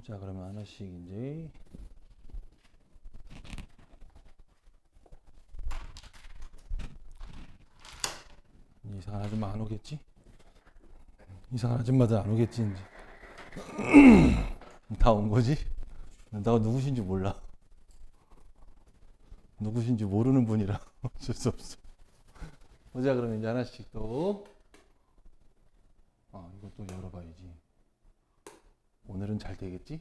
자, 그러면 하나씩 이제 이상한 아줌마 안 오겠지? 이상한 아줌마들 안 오겠지 이제. 다 온 거지? 나 누구신지 몰라. 누구신지 모르는 분이라 어쩔 수 없어. 보자. 그러면 이제 하나씩 또 이것도 열어봐야지. 오늘은 잘 되겠지?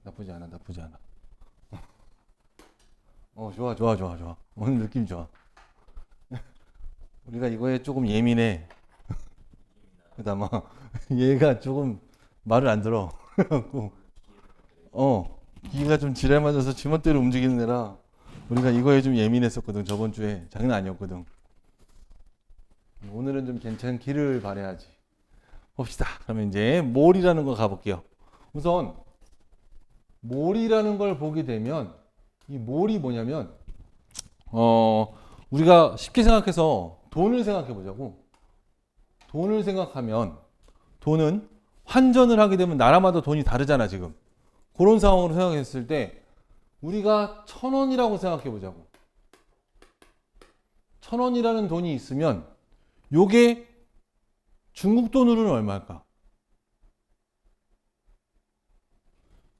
나쁘지 않아. 좋아. 오늘 느낌 좋아. 우리가 이거에 조금 예민해. 그다음에 얘가 조금 말을 안 들어. 기가 좀 지랄 맞아서 지멋대로 움직이는 애라 우리가 이거에 좀 예민했었거든. 저번 주에 장난 아니었거든. 오늘은 좀 괜찮기를 바라야지. 봅시다. 그러면 이제 몰이라는 거 가볼게요. 우선 몰이라는 걸 보게 되면 이 몰이 뭐냐면 우리가 쉽게 생각해서 돈을 생각해 보자고. 돈을 생각하면 돈은 환전을 하게 되면 나라마다 돈이 다르잖아 지금. 그런 상황으로 생각했을 때 우리가 1,000원이라고 생각해 보자고. 1,000원이라는 돈이 있으면 요게 중국 돈으로는 얼마일까?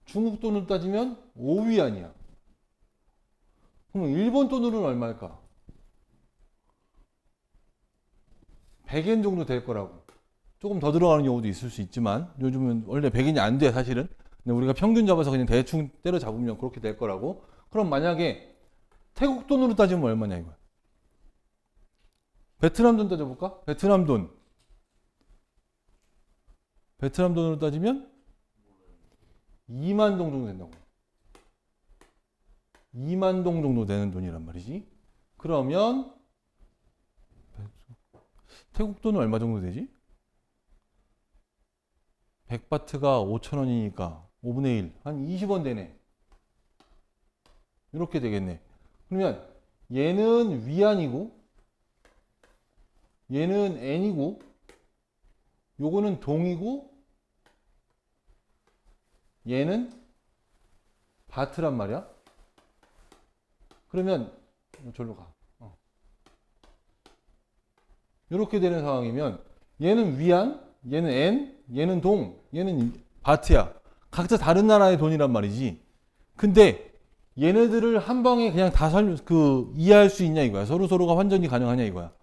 중국 돈으로 따지면 5위안이야. 그럼 일본 돈으로는 얼마일까? 100엔 정도 될 거라고. 조금 더 들어가는 경우도 있을 수 있지만 요즘은 원래 100엔이 안 돼 사실은. 근데 우리가 평균 잡아서 그냥 대충 때려 잡으면 그렇게 될 거라고. 그럼 만약에 태국 돈으로 따지면 얼마냐 이거야. 베트남 돈 따져볼까? 베트남 돈으로 따지면 2만 동 정도 된다고. 2만 동 정도 되는 돈이란 말이지. 그러면 태국 돈은 얼마 정도 되지? 100바트가 5,000원이니까 5분의 1, 한 20원 되네. 이렇게 되겠네. 그러면 얘는 위안이고 얘는 N이고 요거는 동이고 얘는 바트란 말이야. 그러면 절로 가. 이렇게 되는 상황이면 얘는 위안, 얘는 N, 얘는 동, 얘는 바트야. 각자 다른 나라의 돈이란 말이지. 근데 얘네들을 한 방에 그냥 다 이해할 수 있냐 이거야. 서로가 환전이 가능하냐 이거야.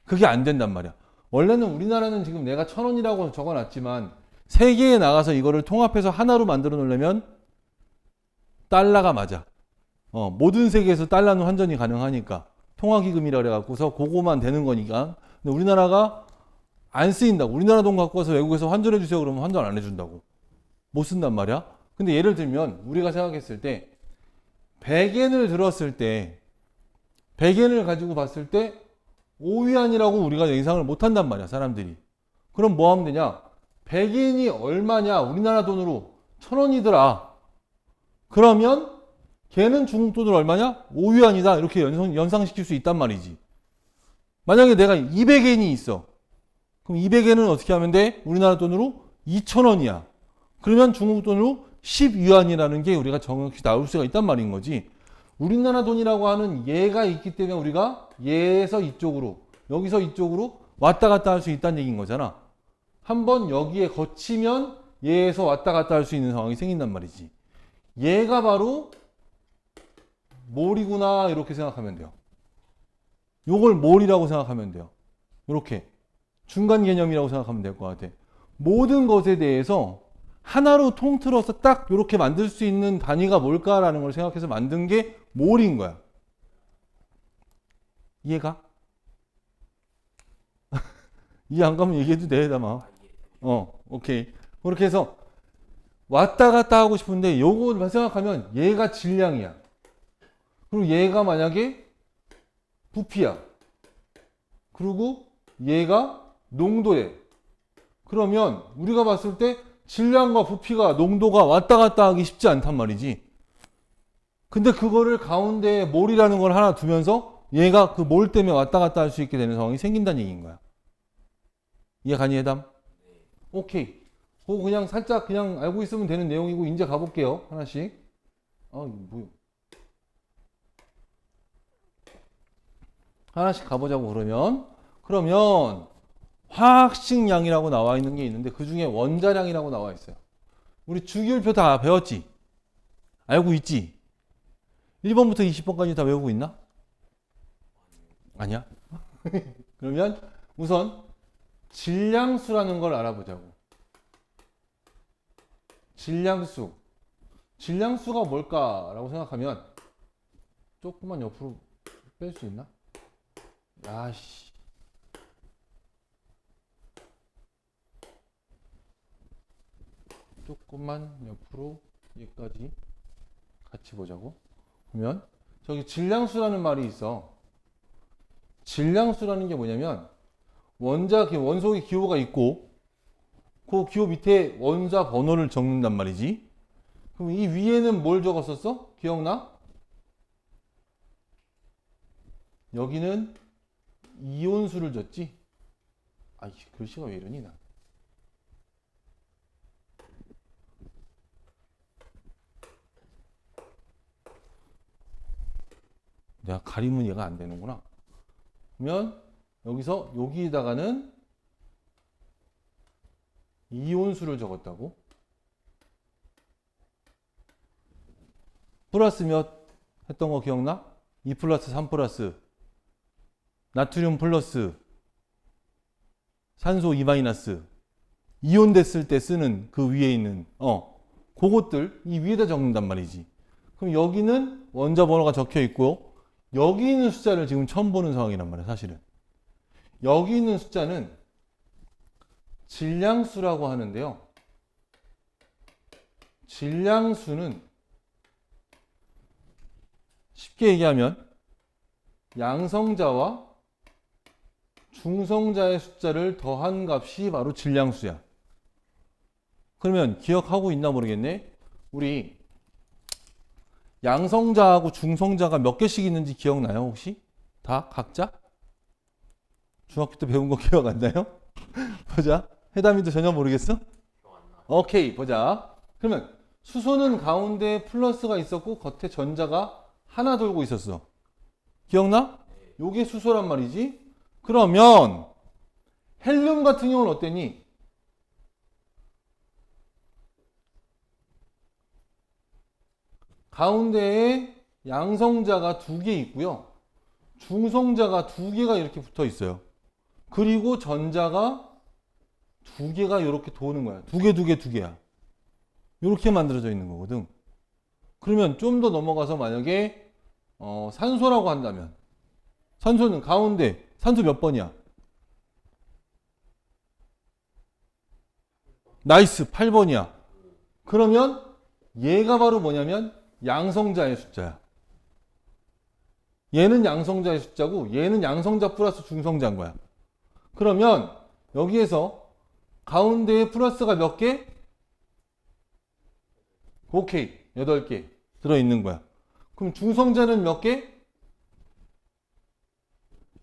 그게 안 된단 말이야. 원래는 우리나라는 지금 내가 1,000원이라고 적어놨지만 세계에 나가서 이거를 통합해서 하나로 만들어 놓으려면 달러가 맞아. 모든 세계에서 달러는 환전이 가능하니까 통화기금이라 그래갖고서 그거만 되는 거니까. 근데 우리나라가 안 쓰인다고. 우리나라 돈 갖고 와서 외국에서 환전해 주세요 그러면 환전 안 해준다고. 못 쓴단 말이야. 근데 예를 들면 우리가 생각했을 때 100엔을 들었을 때 100엔을 가지고 봤을 때 5위안이라고 우리가 예상을 못 한단 말이야 사람들이. 그럼 뭐 하면 되냐? 100엔이 얼마냐? 우리나라 돈으로 1,000원이더라. 그러면 걔는 중국 돈으로 얼마냐? 5위안이다. 이렇게 연상시킬 수 있단 말이지. 만약에 내가 200엔이 있어. 그럼 200엔은 어떻게 하면 돼? 우리나라 돈으로 2,000원이야. 그러면 중국 돈으로 10위안이라는 게 우리가 정확히 나올 수가 있단 말인 거지. 우리나라 돈이라고 하는 얘가 있기 때문에 우리가 얘에서 이쪽으로, 여기서 이쪽으로 왔다 갔다 할 수 있다는 얘기인 거잖아. 한번 여기에 거치면 얘에서 왔다 갔다 할 수 있는 상황이 생긴단 말이지. 얘가 바로 몰이구나 이렇게 생각하면 돼요. 요걸 몰이라고 생각하면 돼요. 이렇게 중간 개념이라고 생각하면 될 것 같아. 모든 것에 대해서 하나로 통틀어서 딱 이렇게 만들 수 있는 단위가 뭘까라는 걸 생각해서 만든 게 몰인 거야. 이해가? 이해 안 가면 얘기해도 돼, 다마. 오케이. 그렇게 해서 왔다 갔다 하고 싶은데 요거만 생각하면 얘가 질량이야. 그리고 얘가 만약에 부피야. 그리고 얘가 농도래. 그러면 우리가 봤을 때 질량과 부피가 농도가 왔다 갔다 하기 쉽지 않단 말이지. 근데 그거를 가운데에 몰이라는 걸 하나 두면서 얘가 그 몰 때문에 왔다 갔다 할 수 있게 되는 상황이 생긴다는 얘기인 거야. 이해 가니 해담? 오케이. 그거 그냥 살짝 그냥 알고 있으면 되는 내용이고 이제 가볼게요. 하나씩. 아, 이거 뭐야? 하나씩 가보자고 그러면 화학식량이라고 나와 있는 게 있는데 그 중에 원자량이라고 나와 있어요. 우리 주기율표 다 배웠지? 알고 있지? 1번부터 20번까지 다 외우고 있나? 아니야? 그러면 우선 질량수라는 걸 알아보자고. 질량수. 질량수가 뭘까라고 생각하면 조금만 옆으로 뺄 수 있나? 야씨. 조금만 옆으로 여기까지 같이 보자고. 그러면 저기 질량수라는 말이 있어. 질량수라는 게 뭐냐면 원소의 기호가 있고 그 기호 밑에 원자 번호를 적는단 말이지. 그럼 이 위에는 뭘 적었었어? 기억나? 여기는 이온수를 줬지? 아이, 글씨가 왜 이러니 나. 내가 가리면 얘가 안 되는구나. 그러면 여기서 여기다가는 이온수를 적었다고. 플러스 몇 했던 거 기억나? 2 플러스 3 플러스 나트륨 플러스 산소 2 마이너스 이온 됐을 때 쓰는 그 위에 있는 그것들 이 위에다 적는단 말이지. 그럼 여기는 원자 번호가 적혀 있고 여기 있는 숫자를 지금 처음 보는 상황이란 말이야. 사실은 여기 있는 숫자는 질량수라고 하는데요. 질량수는 쉽게 얘기하면 양성자와 중성자의 숫자를 더한 값이 바로 질량수야. 그러면 기억하고 있나 모르겠네. 우리 양성자하고 중성자가 몇 개씩 있는지 기억나요? 혹시? 다 각자? 중학교 때 배운 거 기억 안 나요? 보자. 해담이도 전혀 모르겠어? 오케이, 보자. 그러면 수소는 가운데 플러스가 있었고 겉에 전자가 하나 돌고 있었어. 기억나? 요게 수소란 말이지. 그러면 헬륨 같은 경우는 어땠니? 가운데에 양성자가 2개 있고요. 중성자가 2개가 이렇게 붙어 있어요. 그리고 전자가 2개가 이렇게 도는 거야. 2개야. 이렇게 만들어져 있는 거거든. 그러면 좀 더 넘어가서 만약에 산소라고 한다면 산소는 가운데 산소 몇 번이야? 나이스, 8번이야. 그러면 얘가 바로 뭐냐면 양성자의 숫자야. 얘는 양성자의 숫자고 얘는 양성자 플러스 중성자인 거야. 그러면 여기에서 가운데에 플러스가 몇 개? 오케이, 8개 들어있는 거야. 그럼 중성자는 몇 개?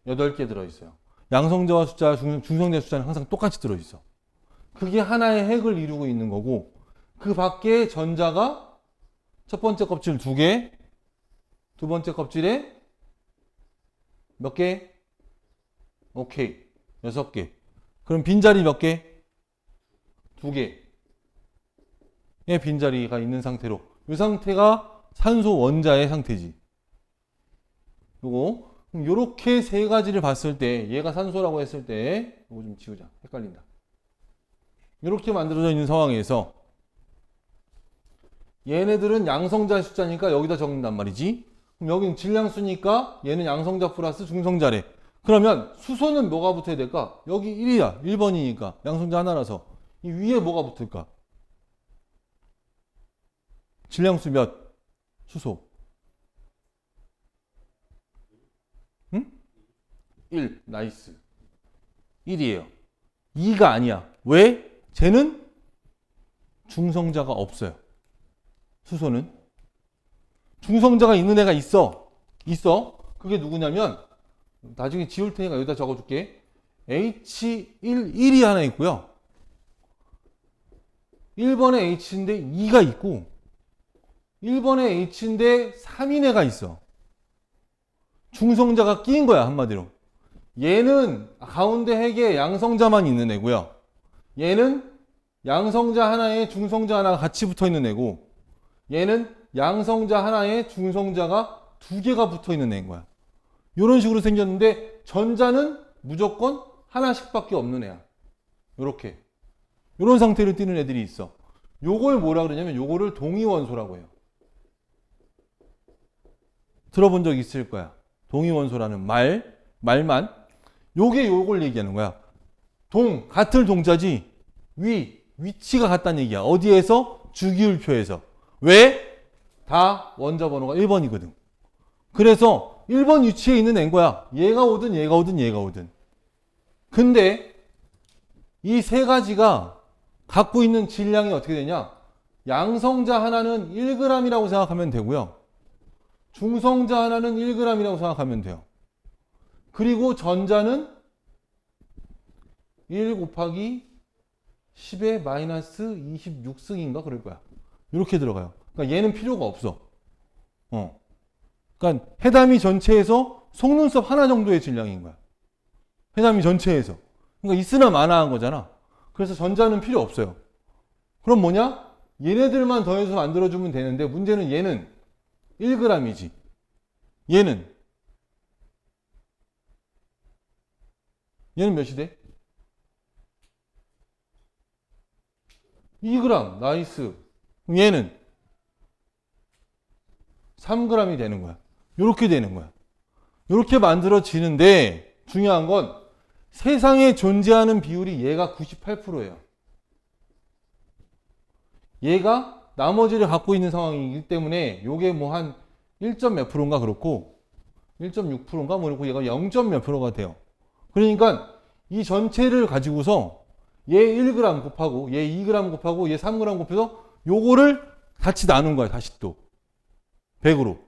8개 들어있어요. 양성자와 숫자, 중성자 숫자는 항상 똑같이 들어있어. 그게 하나의 핵을 이루고 있는 거고 그 밖에 전자가 첫 번째 껍질 2개, 두 번째 껍질에 몇 개? 오케이, 6개. 그럼 빈자리 몇 개? 2개. 의 빈자리가 있는 상태로 이 상태가 산소 원자의 상태지. 요거 요렇게 세 가지를 봤을 때 얘가 산소라고 했을 때 요거 좀 지우자. 헷갈린다. 이렇게 만들어져 있는 상황에서 얘네들은 양성자의 숫자니까 여기다 적는단 말이지. 그럼 여기는 질량수니까 얘는 양성자 플러스 중성자래. 그러면 수소는 뭐가 붙어야 될까? 여기 1이야. 1번이니까 양성자 하나라서 이 위에 뭐가 붙을까? 질량수 몇? 수소. 응? 1. 나이스. 1이에요. 2가 아니야. 왜? 쟤는 중성자가 없어요. 수소는. 중성자가 있는 애가 있어. 그게 누구냐면 나중에 지울 테니까 여기다 적어줄게. H11이 하나 있고요. 1번에 H인데 2가 있고 1번에 H인데 3인 애가 있어. 중성자가 끼인 거야, 한마디로. 얘는 가운데 핵에 양성자만 있는 애고요. 얘는 양성자 하나에 중성자 하나가 같이 붙어 있는 애고, 얘는 양성자 하나에 중성자가 2개가 붙어 있는 애인 거야. 이런 식으로 생겼는데 전자는 무조건 하나씩밖에 없는 애야. 요렇게. 이런 상태로 띄는 애들이 있어. 요걸 뭐라 그러냐면 요거를 동위원소라고 해요. 들어본 적 있을 거야. 동위원소라는 말만. 요게 요걸 얘기하는 거야. 같은 동자지. 위치가 같다는 얘기야. 어디에서? 주기율표에서. 왜? 다 원자 번호가 1번이거든. 그래서 1번 위치에 있는 애인 거야. 얘가 오든 얘가 오든 얘가 오든. 근데 이 세 가지가 갖고 있는 질량이 어떻게 되냐? 양성자 하나는 1g이라고 생각하면 되고요. 중성자 하나는 1g이라고 생각하면 돼요. 그리고 전자는 1 곱하기 10의 마이너스 26승인가 그럴 거야. 이렇게 들어가요. 그러니까 얘는 필요가 없어. 그러니까 해담이 전체에서 속눈썹 하나 정도의 질량인 거야. 해담이 전체에서. 그러니까 있으나 마나한 거잖아. 그래서 전자는 필요 없어요. 그럼 뭐냐? 얘네들만 더해서 만들어주면 되는데 문제는 얘는 1g이지. 얘는 몇이 돼? 2g. 나이스. 그럼 얘는 3g이 되는 거야. 이렇게 되는 거야. 이렇게 만들어지는데 중요한 건 세상에 존재하는 비율이 얘가 98%예요. 얘가 나머지를 갖고 있는 상황이기 때문에 요게 뭐 한 1점 몇 프로인가 그렇고 1.6%인가 뭐 이렇고 얘가 0점 몇 프로가 돼요. 그러니까 이 전체를 가지고서 얘 1g 곱하고 얘 2g 곱하고 얘 3g 곱해서 요거를 같이 나눈 거야. 다시 또 100으로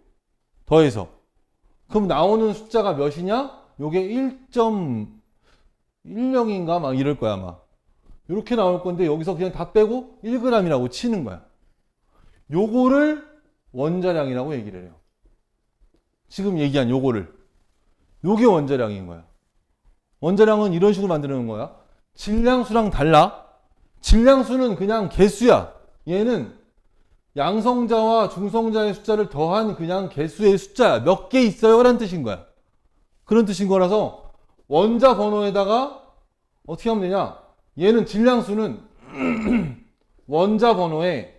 더해서. 그럼 나오는 숫자가 몇이냐? 요게 1.10인가 막 이럴 거야 아마. 이렇게 나올 건데 여기서 그냥 다 빼고 1g이라고 치는 거야. 요거를 원자량이라고 얘기를 해요. 지금 얘기한 요거를. 요게 원자량인 거야. 원자량은 이런 식으로 만드는 거야. 질량수랑 달라. 질량수는 그냥 개수야. 얘는 양성자와 중성자의 숫자를 더한 그냥 개수의 숫자야. 몇 개 있어요? 라는 뜻인 거야. 그런 뜻인 거라서 원자 번호에다가 어떻게 하면 되냐? 얘는 질량수는 원자 번호에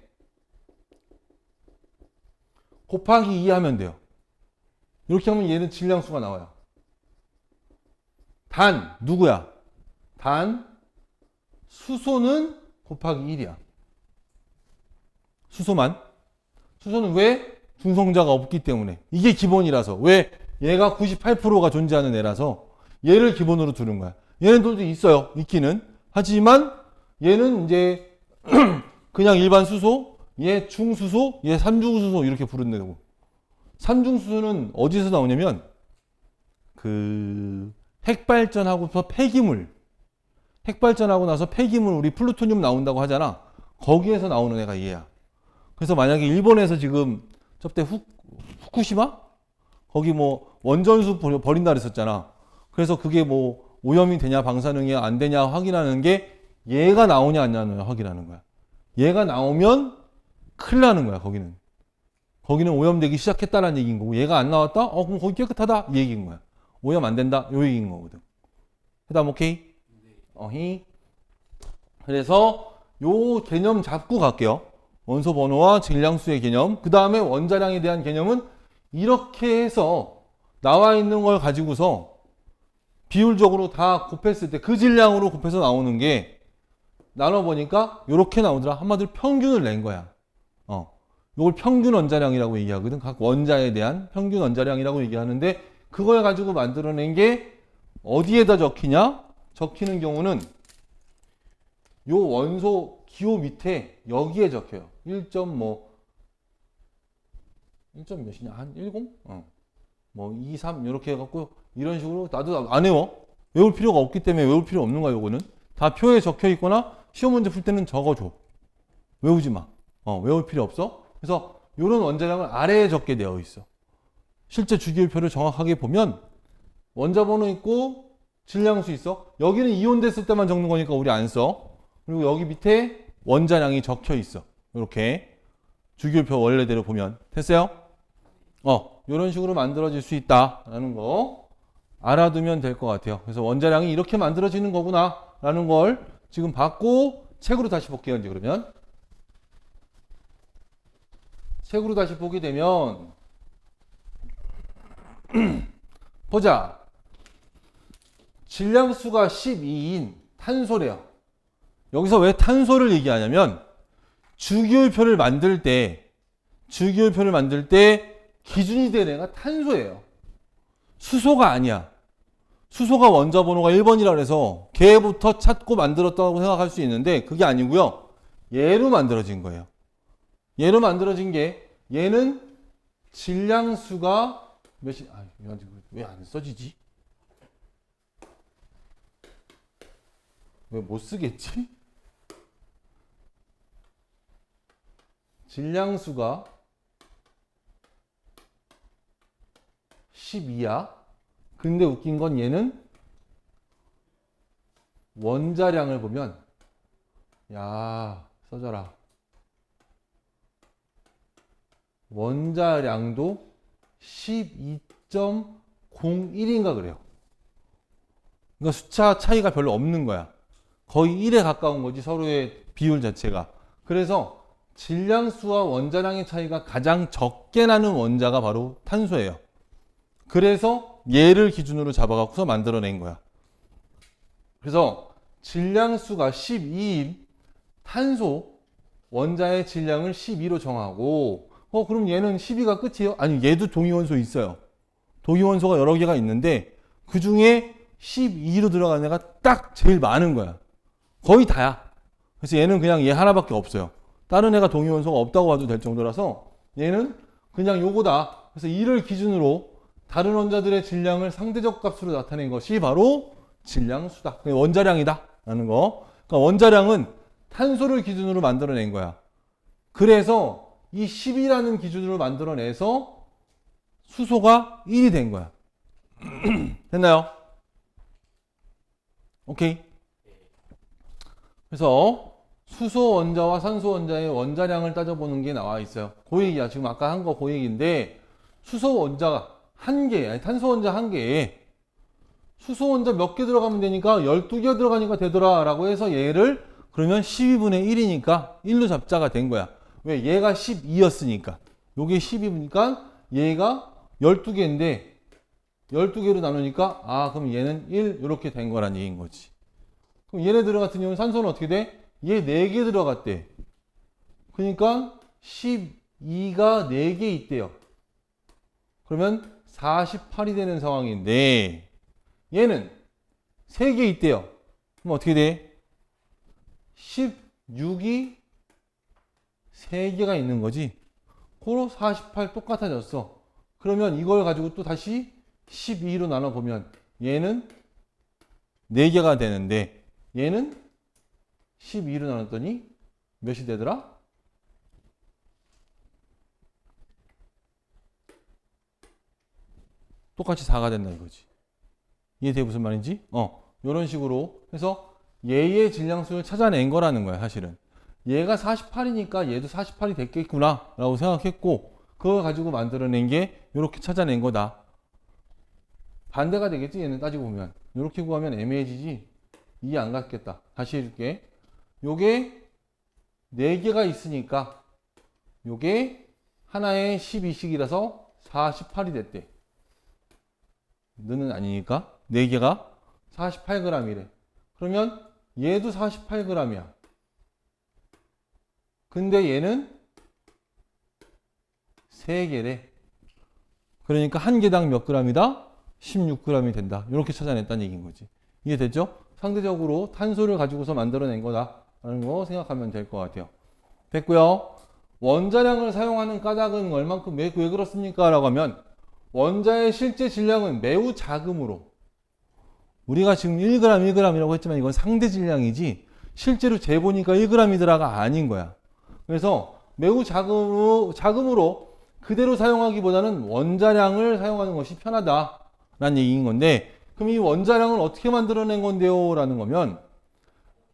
곱하기 2 하면 돼요. 이렇게 하면 얘는 질량수가 나와요. 단 누구야? 단 수소는 곱하기 1이야. 수소만. 수소는 왜? 중성자가 없기 때문에. 이게 기본이라서. 왜? 얘가 98%가 존재하는 애라서 얘를 기본으로 두는 거야. 얘네들도 있어요. 있기는. 하지만 얘는 이제 그냥 일반 수소, 얘 중수소, 얘 삼중수소 이렇게 부르는 거고. 삼중수소는 어디서 나오냐면 그 핵발전하고서 폐기물, 핵발전하고 나서 폐기물 우리 플루토늄 나온다고 하잖아. 거기에서 나오는 애가 얘야. 그래서 만약에 일본에서 지금 저때 후쿠시마? 거기 뭐 원전수 버린다 그랬었잖아. 그래서 그게 뭐 오염이 되냐 방사능이 안 되냐 확인하는 게 얘가 나오냐 안 나오냐 확인하는 거야. 얘가 나오면 큰일 나는 거야. 거기는 오염되기 시작했다라는 얘기인 거고 얘가 안 나왔다? 그럼 거기 깨끗하다 이 얘기인 거야. 오염 안 된다 이 얘기인 거거든. 그다음 오케이? 어히. 그래서 요 개념 잡고 갈게요. 원소 번호와 질량수의 개념. 그 다음에 원자량에 대한 개념은 이렇게 해서 나와 있는 걸 가지고서 비율적으로 다 곱했을 때 그 질량으로 곱해서 나오는 게 나눠보니까 이렇게 나오더라. 한마디로 평균을 낸 거야. 이걸 평균 원자량이라고 얘기하거든. 각 원자에 대한 평균 원자량이라고 얘기하는데 그걸 가지고 만들어낸 게 어디에다 적히냐? 적히는 경우는 요 원소 기호 밑에 여기에 적혀요. 1. 몇이냐? 한 10? 뭐 2, 3 이렇게 해갖고 이런 식으로 나도 안 외워. 외울 필요가 없기 때문에 외울 필요 없는 거야. 요거는 다 표에 적혀 있거나 시험 문제 풀 때는 적어줘. 외우지 마. 외울 필요 없어. 그래서 이런 원자량을 아래에 적게 되어 있어. 실제 주기율표를 정확하게 보면 원자 번호 있고 질량수 있어. 여기는 이온됐을 때만 적는 거니까 우리 안 써. 그리고 여기 밑에 원자량이 적혀 있어. 이렇게 주기율표 원래대로 보면 됐어요? 이런 식으로 만들어질 수 있다라는 거 알아두면 될 것 같아요. 그래서 원자량이 이렇게 만들어지는 거구나라는 걸 지금 봤고 책으로 다시 볼게요. 이제 그러면 책으로 다시 보게 되면 보자. 질량수가 12인 탄소래요. 여기서 왜 탄소를 얘기하냐면 주기율표를 만들 때 기준이 되는 애가 탄소예요. 수소가 아니야. 수소가 원자 번호가 1번이라 해서 걔부터 찾고 만들었다고 생각할 수 있는데 그게 아니고요. 얘로 만들어진 거예요. 얘로 만들어진 게 얘는 질량수가 몇이 왜 안 써지지? 왜 못 쓰겠지? 질량수가 12야. 근데 웃긴 건 얘는 원자량을 보면 야 써져라. 원자량도 12.01인가 그래요. 그러니까 숫자 차이가 별로 없는 거야. 거의 1에 가까운 거지 서로의 비율 자체가. 그래서 질량수와 원자량의 차이가 가장 적게 나는 원자가 바로 탄소예요. 그래서 얘를 기준으로 잡아갖고서 만들어낸 거야. 그래서 질량수가 12인 탄소 원자의 질량을 12로 정하고 그럼 얘는 12가 끝이에요? 아니 얘도 동위원소 있어요. 동위원소가 여러 개가 있는데 그 중에 12로 들어가는 애가 딱 제일 많은 거야. 거의 다야. 그래서 얘는 그냥 얘 하나밖에 없어요. 다른 애가 동위원소가 없다고 봐도 될 정도라서 얘는 그냥 요거다. 그래서 이를 기준으로 다른 원자들의 질량을 상대적 값으로 나타낸 것이 바로 질량수다. 원자량이다. 라는 거. 그러니까 원자량은 탄소를 기준으로 만들어낸 거야. 그래서 이 10이라는 기준으로 만들어내서 수소가 1이 된 거야. 됐나요? 오케이. 그래서 수소 원자와 산소 원자의 원자량을 따져보는 게 나와 있어요. 그 얘기야. 지금 아까 한 거 그 얘기인데 수소 원자가 한 개, 아니 탄소 원자 한 개에 수소 원자 몇 개 들어가면 되니까 12개 들어가니까 되더라 라고 해서 얘를 그러면 12분의 1이니까 1로 잡자가 된 거야. 왜? 얘가 12였으니까. 요게 10이니까 얘가 12개인데 12개로 나누니까 그럼 얘는 1 이렇게 된 거란 얘기인 거지. 그럼 얘네들 같은 경우는 산소는 어떻게 돼? 얘 4개 들어갔대. 그러니까 12가 4개 있대요. 그러면 48이 되는 상황인데 얘는 3개 있대요. 그럼 어떻게 돼? 16이 3개가 있는 거지. 그로 48 똑같아졌어. 그러면 이걸 가지고 또 다시 12로 나눠보면 얘는 4개가 되는데 얘는 12로 나눴더니 몇이 되더라? 똑같이 4가 된다 이거지. 이해돼 무슨 말인지? 이런 식으로 해서 얘의 질량수를 찾아낸 거라는 거야 사실은. 얘가 48이니까 얘도 48이 됐겠구나 라고 생각했고 그걸 가지고 만들어낸 게 이렇게 찾아낸 거다. 반대가 되겠지 얘는 따지고 보면. 이렇게 구하면 애매해지지. 이해 안 갔겠다. 다시 해줄게. 요게 4개가 있으니까 요게 하나에 12씩이라서 48이 됐대. 너는 아니니까 4개가 48g이래. 그러면 얘도 48g이야. 근데 얘는 3개래. 그러니까 한 개당 몇 g이다? 16g이 된다. 이렇게 찾아냈다는 얘기인 거지. 이해됐죠? 상대적으로 탄소를 가지고서 만들어낸 거다라는 거 생각하면 될 것 같아요. 됐고요. 원자량을 사용하는 까닭은 얼만큼 왜 그렇습니까? 라고 하면 원자의 실제 질량은 매우 작으므로 우리가 지금 1g, 1g이라고 했지만 이건 상대 질량이지 실제로 재보니까 1g이더라가 아닌 거야. 그래서 매우 작음으로 그대로 사용하기보다는 원자량을 사용하는 것이 편하다라는 얘기인 건데, 그럼 이 원자량을 어떻게 만들어낸 건데요? 라는 거면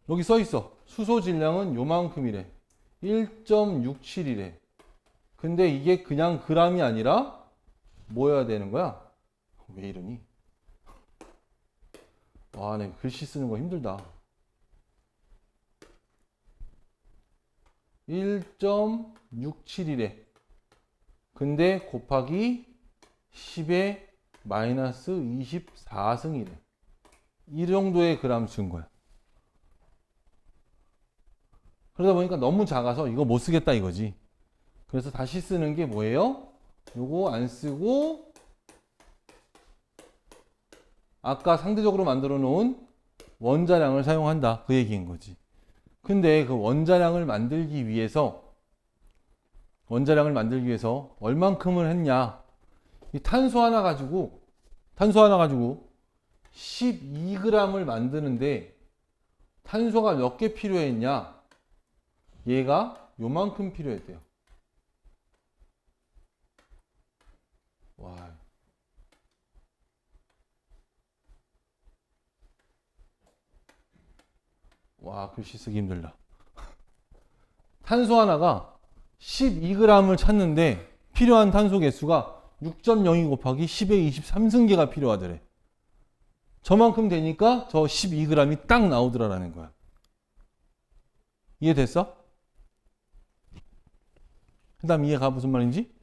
여기 써 있어. 수소 질량은 요만큼이래. 1.67이래. 근데 이게 그냥 g이 아니라 뭐여야 되는 거야? 왜 이러니? 와, 네, 글씨 쓰는 거 힘들다. 1.67이래. 근데 곱하기 10의 마이너스 24승이래. 이 정도의 그램 쓴 거야. 그러다 보니까 너무 작아서 이거 못 쓰겠다 이거지. 그래서 다시 쓰는 게 뭐예요? 요거 안 쓰고 아까 상대적으로 만들어 놓은 원자량을 사용한다. 그 얘기인 거지. 근데 그 원자량을 만들기 위해서 얼만큼을 했냐? 이 탄소 하나 가지고 12g을 만드는데 탄소가 몇 개 필요했냐? 얘가 요만큼 필요했대요. 와, 글씨 쓰기 힘들다. 탄소 하나가 12g을 찾는데 필요한 탄소 개수가 6.02 곱하기 10의 23승계가 필요하더래. 저만큼 되니까 저 12g이 딱 나오더라라는 거야. 이해됐어? 그 다음 이해가 무슨 말인지?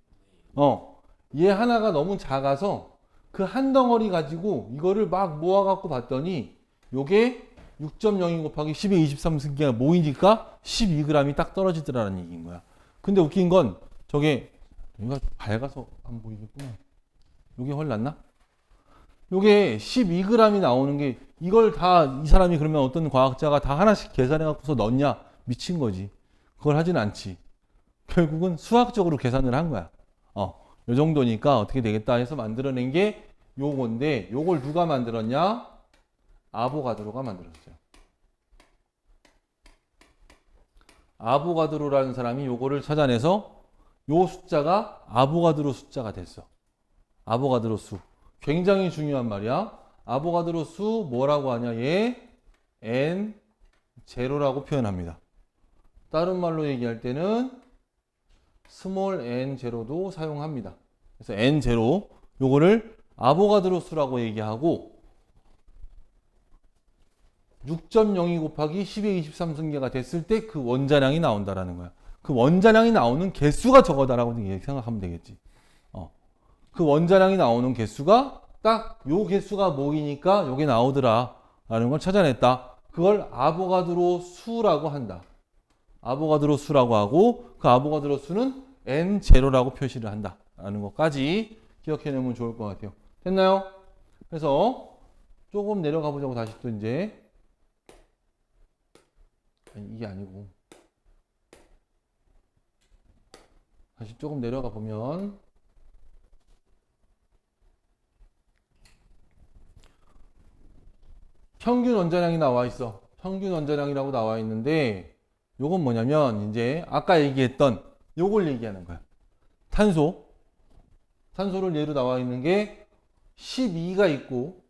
얘 하나가 너무 작아서 그 한 덩어리 가지고 이거를 막 모아갖고 봤더니 요게 6.02 곱하기 10의 23승계가 모이니까 12g이 딱 떨어지더라는 얘기인 거야. 근데 웃긴 건 저게 여기가 밝아서 안 보이겠구나. 요게 헐났나? 요게 12g이 나오는 게 이걸 다 이 사람이 그러면 어떤 과학자가 다 하나씩 계산해 갖고서 넣냐? 미친 거지. 그걸 하진 않지. 결국은 수학적으로 계산을 한 거야. 요 정도니까 어떻게 되겠다 해서 만들어낸 게 요건데, 요걸 누가 만들었냐? 아보가드로가 만들었어요. 아보가드로라는 사람이 요거를 찾아내서 요 숫자가 아보가드로 숫자가 됐어. 아보가드로 수. 굉장히 중요한 말이야. 아보가드로 수 뭐라고 하냐? 얘 N0라고 표현합니다. 다른 말로 얘기할 때는 스몰 n0도 사용합니다. 그래서 n0 요거를 아보가드로 수라고 얘기하고 6.02 곱하기 10의 23승계가 됐을 때 그 원자량이 나온다라는 거야. 그 원자량이 나오는 개수가 저거다라고 생각하면 되겠지. 그 원자량이 나오는 개수가 딱 요 개수가 모이니까 요게 나오더라라는 걸 찾아냈다. 그걸 아보가드로 수라고 한다. 아보가드로 수라고 하고 그 아보가드로 수는 N0라고 표시를 한다라는 것까지 기억해 놓으면 좋을 것 같아요. 됐나요? 그래서 조금 내려가 보자고. 다시 또 이제 이게 아니고 다시 조금 내려가 보면 평균 원자량이 나와 있어. 평균 원자량이라고 나와 있는데 요건 뭐냐면 이제 아까 얘기했던 요걸 얘기하는 거야. 탄소를 예로 나와 있는 게 12가 있고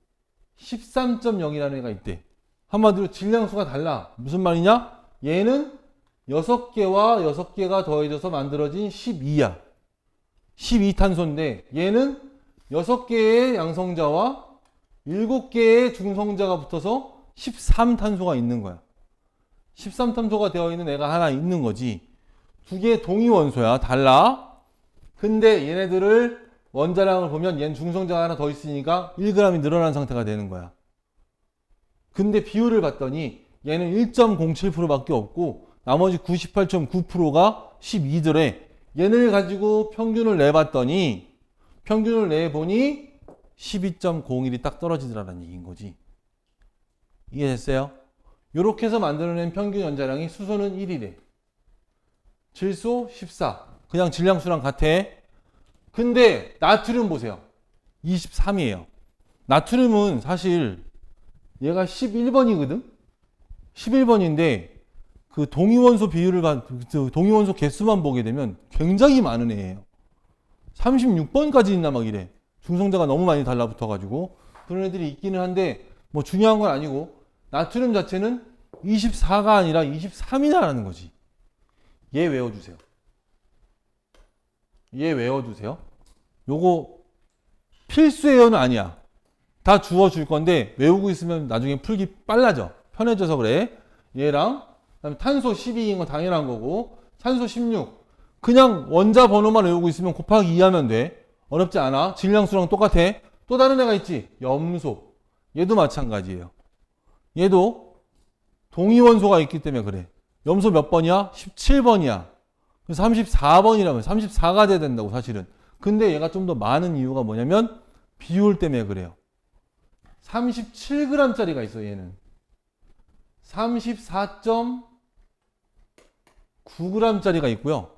13.0이라는 애가 있대. 한마디로 질량수가 달라. 무슨 말이냐? 얘는 6개와 6개가 더해져서 만들어진 12야. 12탄소인데 얘는 6개의 양성자와 7개의 중성자가 붙어서 13탄소가 있는 거야. 13탄소가 되어 있는 애가 하나 있는 거지. 두 개의 동위원소야. 달라. 근데 얘네들을 원자량을 보면 얘는 중성자가 하나 더 있으니까 1g이 늘어난 상태가 되는 거야. 근데 비율을 봤더니 얘는 1.07%밖에 없고 나머지 98.9%가 12더래. 얘를 가지고 평균을 내봤더니 평균을 내보니 12.01이 딱 떨어지더라는 얘기인 거지. 이해됐어요? 요렇게 해서 만들어낸 평균 원자량이 수소는 1이래. 질소 14. 그냥 질량수랑 같아. 근데 나트륨 보세요. 23이에요. 나트륨은 사실 얘가 11번이거든? 11번인데 그 동위원소 비율을 동위원소 개수만 보게 되면 굉장히 많은 애예요. 36번까지 있나 막 이래. 중성자가 너무 많이 달라붙어가지고 그런 애들이 있기는 한데 뭐 중요한 건 아니고 나트륨 자체는 24가 아니라 23이다라는 거지. 얘 외워주세요. 얘 외워두세요. 요거 필수예요는 아니야. 다 주워줄 건데 외우고 있으면 나중에 풀기 빨라져. 편해져서 그래. 얘랑 그다음에 탄소 12인 건 당연한 거고 산소 16. 그냥 원자 번호만 외우고 있으면 곱하기 2 하면 돼. 어렵지 않아. 질량수랑 똑같아. 또 다른 애가 있지. 염소. 얘도 마찬가지예요. 얘도 동위원소가 있기 때문에 그래. 염소 몇 번이야? 17번이야. 34번이라면 34가 돼야 된다고 사실은. 근데 얘가 좀 더 많은 이유가 뭐냐면 비율 때문에 그래요. 37g짜리가 있어 얘는. 34.9g짜리가 있고요.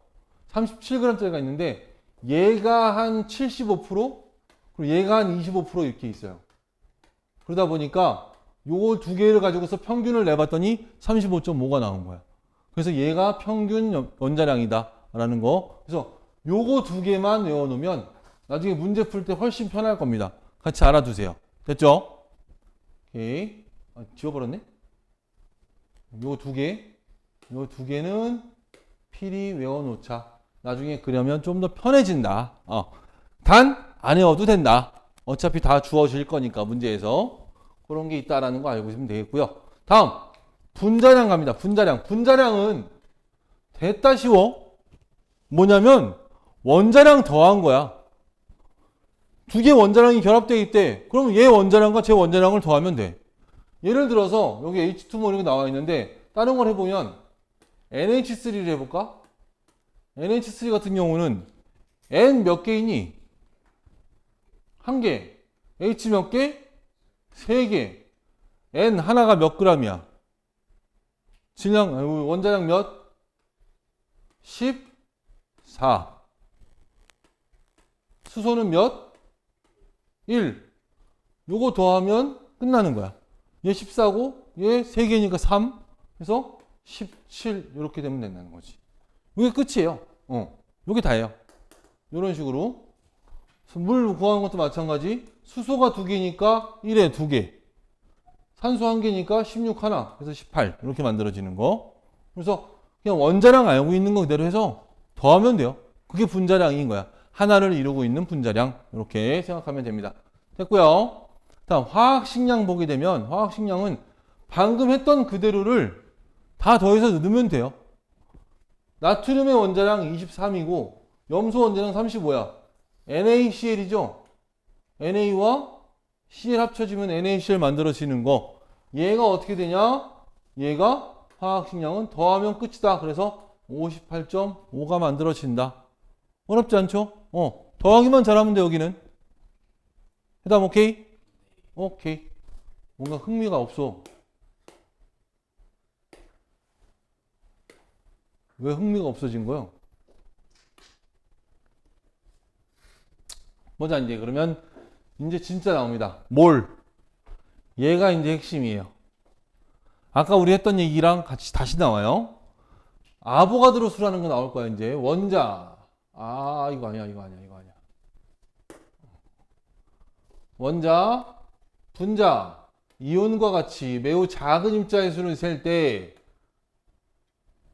37g짜리가 있는데 얘가 한 75% 그리고 얘가 한 25% 이렇게 있어요. 그러다 보니까 요 두 개를 가지고서 평균을 내봤더니 35.5가 나온 거야. 그래서 얘가 평균 원자량이다 라는 거. 그래서 요거 두 개만 외워놓으면 나중에 문제 풀 때 훨씬 편할 겁니다. 같이 알아두세요. 됐죠? 오케이. 지워버렸네? 요 두 개는 필히 외워놓자. 나중에 그려면 좀 더 편해진다. 단 안 외워도 된다. 어차피 다 주어질 거니까 문제에서 그런 게 있다라는 거 알고 있으면 되겠고요. 다음 분자량 갑니다. 분자량은 됐다 쉬워. 뭐냐면 원자량 더한 거야. 두 개 원자량이 결합되어 있대. 그럼 얘 원자량과 제 원자량을 더하면 돼. 예를 들어서 여기 H2 뭐 이런 게 나와 있는데 다른 걸 해보면 NH3를 해볼까? NH3 같은 경우는 N 몇 개이니? 한 개. H 몇 개? 세 개. N 하나가 몇 g이야? 질량, 원자량 몇? 14. 수소는 몇? 1. 요거 더하면 끝나는 거야. 얘 14고 얘 3개니까 3. 그래서 17 이렇게 되면 된다는 거지. 이게 끝이에요. 요게 다예요. 이런 식으로 물 구하는 것도 마찬가지. 수소가 2개니까 1에 2개. 산소 1개니까 16 하나. 그래서 18 이렇게 만들어지는 거. 그래서 그냥 원자량 알고 있는 거 그대로 해서 더하면 돼요. 그게 분자량인 거야. 하나를 이루고 있는 분자량. 이렇게 생각하면 됩니다. 됐고요. 다음 화학식량 보게 되면 화학식량은 방금 했던 그대로를 다 더해서 넣으면 돼요. 나트륨의 원자량 23이고 염소 원자량 35야. NaCl이죠. Na와 Cl 합쳐지면 NaCl 만들어지는 거. 얘가 어떻게 되냐? 얘가 화학식량은 더하면 끝이다. 그래서 58.5가 만들어진다. 어렵지 않죠? 더하기만 잘하면 돼 여기는. 해담 오케이? 오케이. 뭔가 흥미가 없어. 왜 흥미가 없어진 거요? 보자 이제 그러면 이제 진짜 나옵니다. 몰. 얘가 이제 핵심이에요. 아까 우리 했던 얘기랑 같이 다시 나와요. 아보가드로 수라는 거 나올 거야 이제. 원자. 이거 아니야. 원자, 분자, 이온과 같이 매우 작은 입자의 수를 셀 때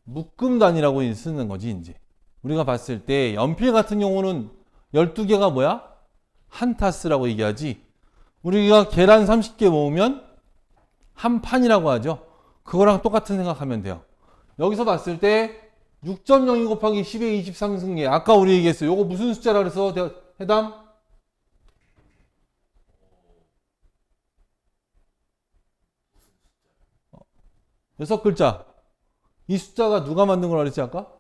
묶음 단위라고 쓰는 거지 이제. 우리가 봤을 때 연필 같은 경우는 12개가 뭐야? 한 타스라고 얘기하지. 우리가 계란 30개 모으면 한 판이라고 하죠. 그거랑 똑같은 생각하면 돼요. 여기서 봤을 때 6.02 곱하기 10의 23승계. 아까 우리 얘기했어요. 요거 무슨 숫자라 그래서 해담? 여섯 글자. 이 숫자가 누가 만든 거라 그랬지 아까?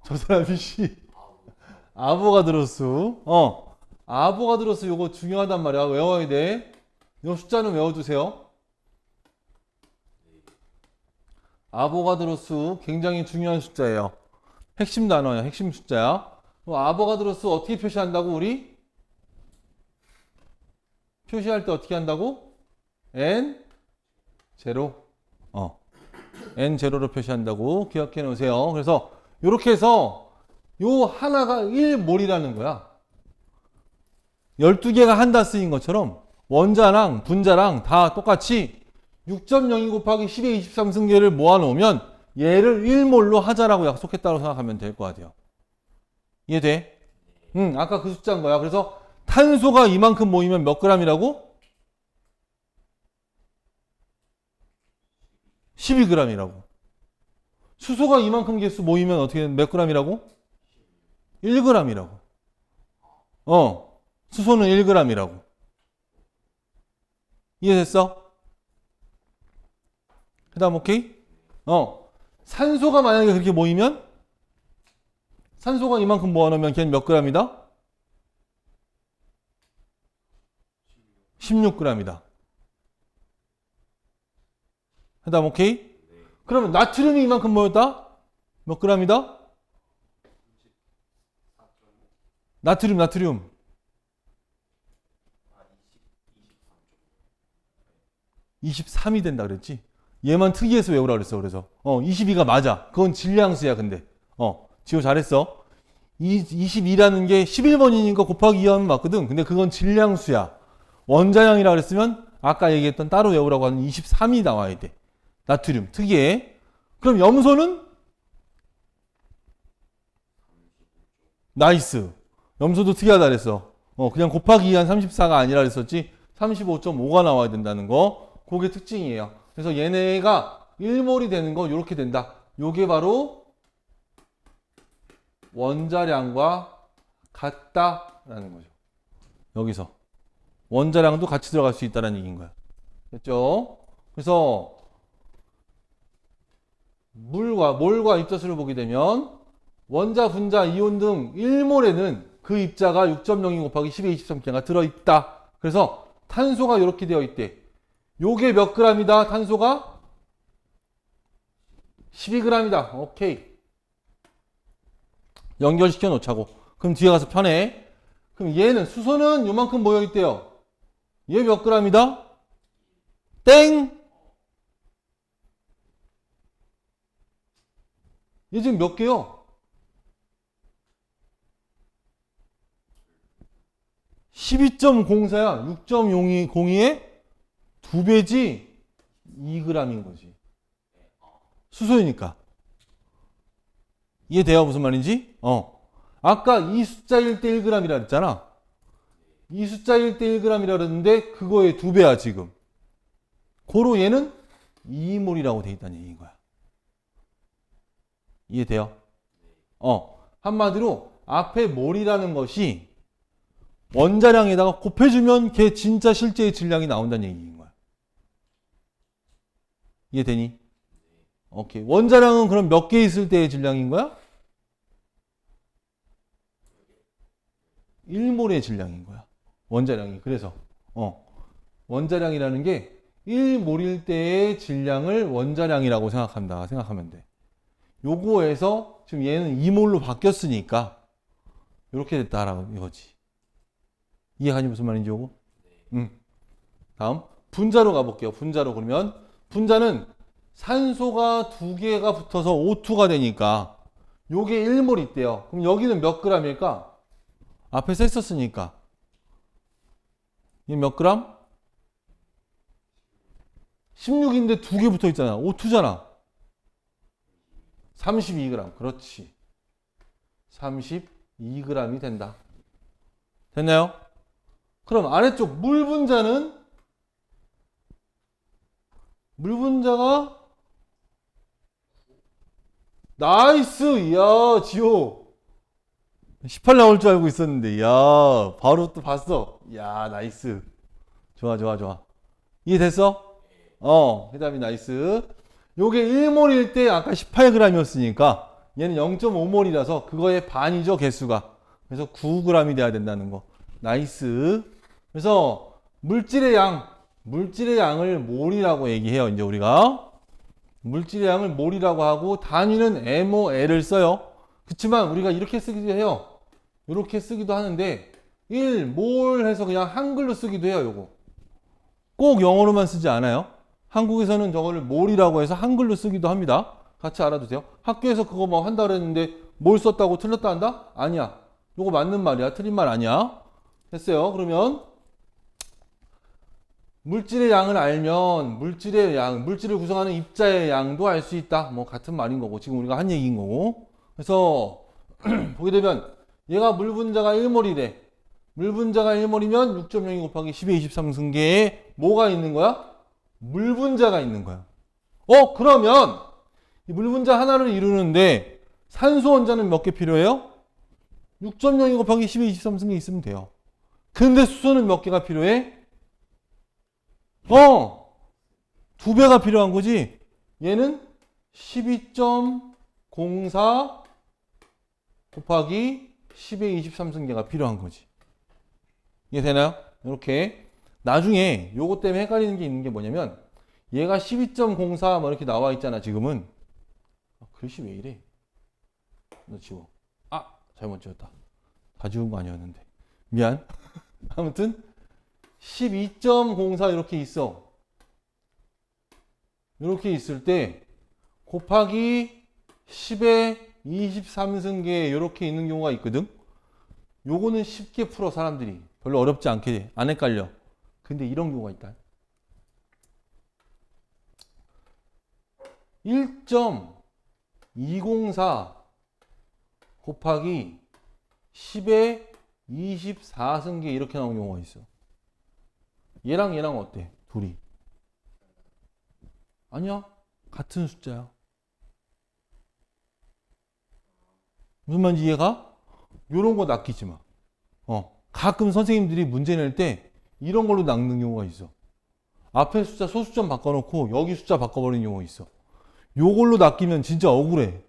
저 사람이 아보가드로스. 아보가드로스 요거 중요하단 말이야. 외워야 돼. 요 숫자는 외워두세요. 아보가드로스 굉장히 중요한 숫자예요. 핵심 단어야. 핵심 숫자야. 아보가드로스 어떻게 표시한다고 우리? 표시할 때 어떻게 한다고? N 제로. N 제로로 표시한다고 기억해 놓으세요. 그래서 이렇게 해서 요 하나가 1몰이라는 거야. 12개가 한다 쓰인 것처럼 원자랑 분자랑 다 똑같이 6.02 곱하기 10의 23승계를 모아놓으면 얘를 1몰로 하자라고 약속했다고 생각하면 될 것 같아요. 이해돼? 아까 그 숫자인 거야. 그래서 탄소가 이만큼 모이면 몇 g이라고? 12g이라고. 수소가 이만큼 개수 모이면 어떻게 몇 g이라고? 1g이라고. 수소는 1g이라고. 이해됐어? 그 다음 오케이? 산소가 만약에 그렇게 모이면 산소가 이만큼 모아놓으면 걔는 몇 g이다? 16g이다. 그 다음 오케이? 그러면 나트륨이 이만큼 모였다? 몇 g이다? 나트륨 23이 된다 그랬지? 얘만 특이해서 외우라 그랬어. 그래서 22가 맞아. 그건 질량수야. 근데 지호 잘했어. 22라는 게 11번이니까 곱하기 2하면 맞거든. 근데 그건 질량수야. 원자량이라 그랬으면 아까 얘기했던 따로 외우라고 하는 23이 나와야 돼. 나트륨 특이해. 그럼 염소는? 나이스. 염소도 특이하다 그랬어. 그냥 곱하기 2한 34가 아니라 그랬었지. 35.5가 나와야 된다는 거. 그게 특징이에요. 그래서 얘네가 1몰이 되는 거 이렇게 된다. 요게 바로 원자량과 같다라는 거죠. 여기서 원자량도 같이 들어갈 수 있다는 얘기인 거야. 됐죠? 그래서 몰과 입자수를 보게 되면 원자, 분자, 이온 등 1몰에는 그 입자가 6.02 곱하기 10의 23개가 들어있다. 그래서 탄소가 이렇게 되어 있대. 요게 몇 g이다? 탄소가 12g이다. 오케이. 연결시켜 놓자고. 그럼 뒤에 가서 편해. 그럼 얘는 수소는 요만큼 모여 있대요. 얘 몇 g이다? 땡. 얘 지금 몇 개요? 12.04야. 6.02의 2배지 2g인 거지. 수소이니까. 이해돼요? 무슨 말인지? 아까 이 숫자일 때 1g이라 그랬잖아. 이 숫자일 때 1g이라 그랬는데 그거의 2배야 지금. 고로 얘는 2몰이라고 돼 있다는 얘기인 거야. 이해돼요? 한마디로 앞에 몰이라는 것이 원자량에다가 곱해주면 걔 진짜 실제의 질량이 나온다는 얘기인 거야. 이해되니? 오케이. 원자량은 그럼 몇 개 있을 때의 질량인 거야? 1몰의 질량인 거야. 원자량이. 그래서 원자량이라는 게 1몰일 때의 질량을 원자량이라고 생각하면 돼. 요거에서 지금 얘는 2몰로 바뀌었으니까 이렇게 됐다라고 이거지. 이해가니 무슨 말인지 요거? 다음 분자로 가볼게요. 분자로 그러면 분자는 산소가 2개가 붙어서 O2가 되니까 요게 1몰 있대요. 그럼 여기는 몇 g일까? 앞에서 했었으니까 얘 몇 g? 16인데 2개 붙어 있잖아. O2잖아. 32g. 그렇지. 32g이 된다. 됐나요? 그럼 아래쪽 물 분자는 물 분자가 나이스. 이야 지호 18 나올 줄 알고 있었는데 이야 바로 또 봤어. 이야 나이스. 좋아. 이해됐어? 그 다음에 나이스. 요게 1몰일 때 아까 18g이었으니까 얘는 0.5몰이라서 그거의 반이죠 개수가. 그래서 9g이 돼야 된다는 거. 나이스. 그래서 물질의 양을 몰이라고 얘기해요. 이제 우리가 물질의 양을 몰이라고 하고 단위는 MOL을 써요. 그렇지만 우리가 이렇게 쓰기도 해요. 이렇게 쓰기도 하는데 1몰 해서 그냥 한글로 쓰기도 해요. 요거 꼭 영어로만 쓰지 않아요. 한국에서는 저거를 몰이라고 해서 한글로 쓰기도 합니다. 같이 알아두세요. 학교에서 그거 뭐 한다 그랬는데 몰 썼다고 틀렸다 한다? 아니야. 요거 맞는 말이야. 틀린 말 아니야. 됐어요. 그러면 물질의 양을 알면 물질의 양, 물질을 구성하는 입자의 양도 알 수 있다. 뭐 같은 말인 거고 지금 우리가 한 얘기인 거고. 그래서 보게 되면 얘가 물 분자가 1몰이래. 물 분자가 1몰이면 6.02 곱하기 10의 23승계에 뭐가 있는 거야? 물 분자가 있는 거야. 그러면 이 물 분자 하나를 이루는데 산소 원자는 몇 개 필요해요? 6.02 곱하기 10의 23승계 있으면 돼요. 근데 수소는 몇 개가 필요해? 2배가 필요한 거지. 얘는 12.04 곱하기 10의 23승계가 필요한 거지. 이해 되나요? 이렇게. 나중에 요거 때문에 헷갈리는 게 있는 게 뭐냐면 얘가 12.04 뭐 이렇게 나와 있잖아 지금은. 글씨 왜 이래? 너 지워. 잘못 지웠다. 다 지운 거 아니었는데. 미안. 아무튼 12.04 이렇게 있어. 이렇게 있을 때 곱하기 10의 23승계 이렇게 있는 경우가 있거든. 요거는 쉽게 풀어 사람들이. 별로 어렵지 않게 안 헷갈려. 근데 이런 경우가 있다. 1.204 곱하기 10의 24승계 이렇게 나온 경우가 있어. 얘랑 얘랑 어때? 둘이. 아니야. 같은 숫자야. 무슨 말인지 이해가? 요런 거 낚이지 마. 가끔 선생님들이 문제 낼 때 이런 걸로 낚는 경우가 있어. 앞에 숫자 소수점 바꿔놓고 여기 숫자 바꿔버리는 경우가 있어. 요걸로 낚이면 진짜 억울해.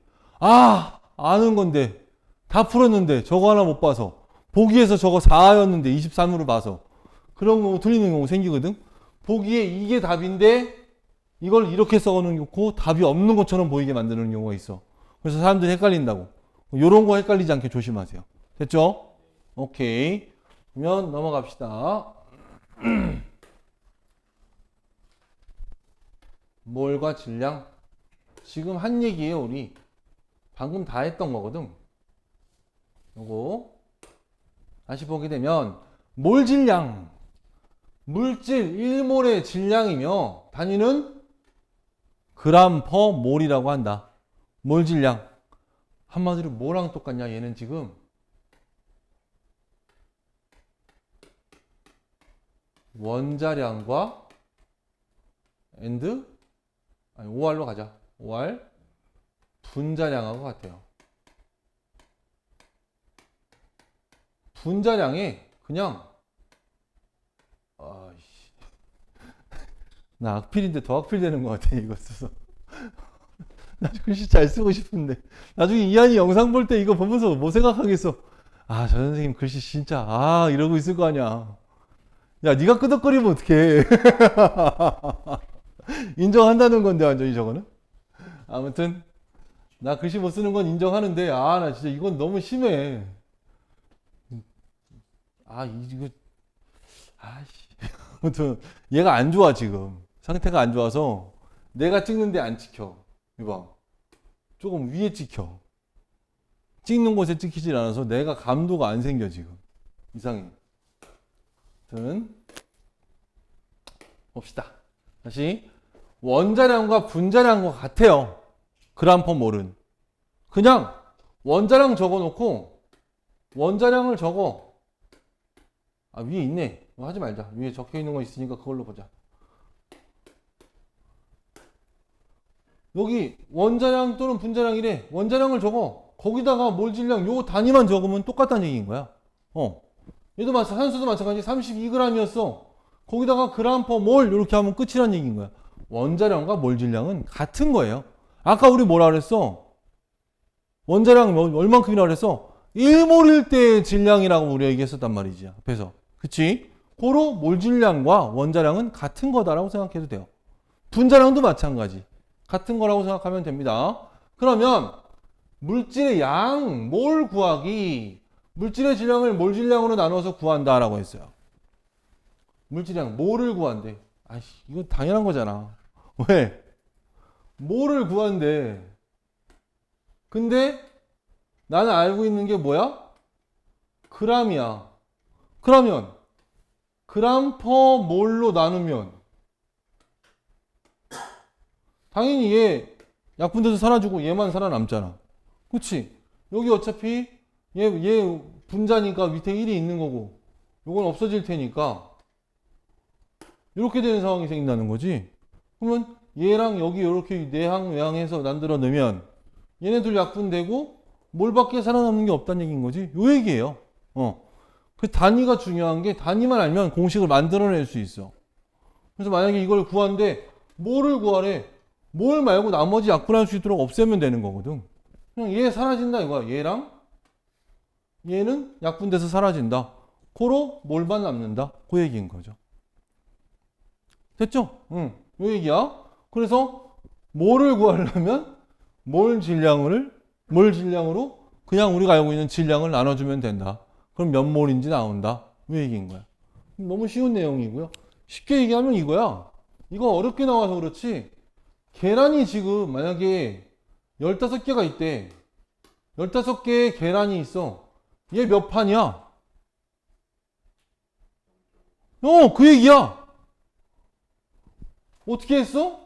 아는 건데 다 풀었는데 저거 하나 못 봐서 보기에서 저거 4였는데 23으로 봐서 그런 거 틀리는 경우 생기거든. 보기에 이게 답인데 이걸 이렇게 써놓고 답이 없는 것처럼 보이게 만드는 경우가 있어. 그래서 사람들이 헷갈린다고. 요런 거 헷갈리지 않게 조심하세요. 됐죠? 오케이. 그러면 넘어갑시다. 몰과 질량. 지금 한 얘기예요, 우리. 방금 다 했던 거거든. 요거 다시 보게 되면 몰 질량. 물질 1몰의 질량이며 단위는 그람 퍼 몰이라고 한다. 몰 질량. 한마디로 뭐랑 똑같냐? 얘는 지금 원자량과 OR로 가자. OR 분자량하고 같아요. 분자량에 그냥 나 악필인데 더 악필 되는 것 같아 이거 써서. 나 글씨 잘 쓰고 싶은데 나중에 이한이 영상 볼 때 이거 보면서 뭐 생각하겠어. 저 선생님 글씨 진짜 이러고 있을 거 아니야. 야 네가 끄덕거리면 어떡해. 인정한다는 건데 완전히 저거는. 아무튼 나 글씨 못 쓰는 건 인정하는데 나 진짜 이건 너무 심해. 이거 아무튼 얘가 안 좋아 지금. 상태가 안 좋아서 내가 찍는데 안 찍혀. 이봐. 조금 위에 찍혀. 찍는 곳에 찍히질 않아서 내가 감도가 안 생겨 지금. 이상해. 아무튼 봅시다. 다시 원자량과 분자량과 같아요. 그람 퍼 몰은. 그냥 원자량 적어놓고 원자량을 적어. 위에 있네. 하지 말자. 위에 적혀있는 거 있으니까 그걸로 보자. 여기 원자량 또는 분자량이래. 원자량을 적어. 거기다가 몰 질량 요 단위만 적으면 똑같다는 얘기인 거야. 얘도 산수도 마찬가지 32g이었어. 거기다가 그람 퍼 몰 이렇게 하면 끝이란 얘기인 거야. 원자량과 몰 질량은 같은 거예요. 아까 우리 뭐라 그랬어? 원자량 얼만큼이라고 그랬어? 1몰일 때의 질량이라고 우리가 얘기했었단 말이지. 앞에서. 그치? 고로 몰 질량과 원자량은 같은 거다라고 생각해도 돼요. 분자량도 마찬가지. 같은 거라고 생각하면 됩니다. 그러면 물질의 양, 몰 구하기. 물질의 질량을 몰 질량으로 나눠서 구한다라고 했어요. 물질량, 몰을 구한대. 아이씨, 이건 당연한 거잖아. 왜? 몰을 구한대. 근데 나는 알고 있는 게 뭐야? 그람이야. 그러면 그람 퍼 몰로 나누면 당연히 얘 약분돼서 사라지고 얘만 살아남잖아. 그치? 여기 어차피 얘 분자니까 밑에 1이 있는 거고 요건 없어질 테니까 이렇게 되는 상황이 생긴다는 거지. 그러면 얘랑 여기 이렇게 내항 외항해서 만들어 놓으면 얘네들 약분되고 몰밖에 살아남는 게 없다는 얘기인 거지. 요 얘기예요. 그 단위가 중요한 게 단위만 알면 공식을 만들어낼 수 있어. 그래서 만약에 이걸 구하는데 몰을 구하래. 몰 말고 나머지 약분할 수 있도록 없애면 되는 거거든. 그냥 얘 사라진다 이거야. 얘랑 얘는 약분돼서 사라진다. 코로 몰만 남는다. 그 얘기인 거죠. 됐죠? 응. 요 얘기야. 그래서 몰을 구하려면 몰 질량으로 그냥 우리가 알고 있는 질량을 나눠주면 된다. 그럼 몇 몰인지 나온다. 그 얘기인 거야. 너무 쉬운 내용이고요. 쉽게 얘기하면 이거야. 이거 어렵게 나와서 그렇지. 계란이 지금 만약에 15개가 있대. 15개의 계란이 있어. 얘 몇 판이야? 그 얘기야. 어떻게 했어?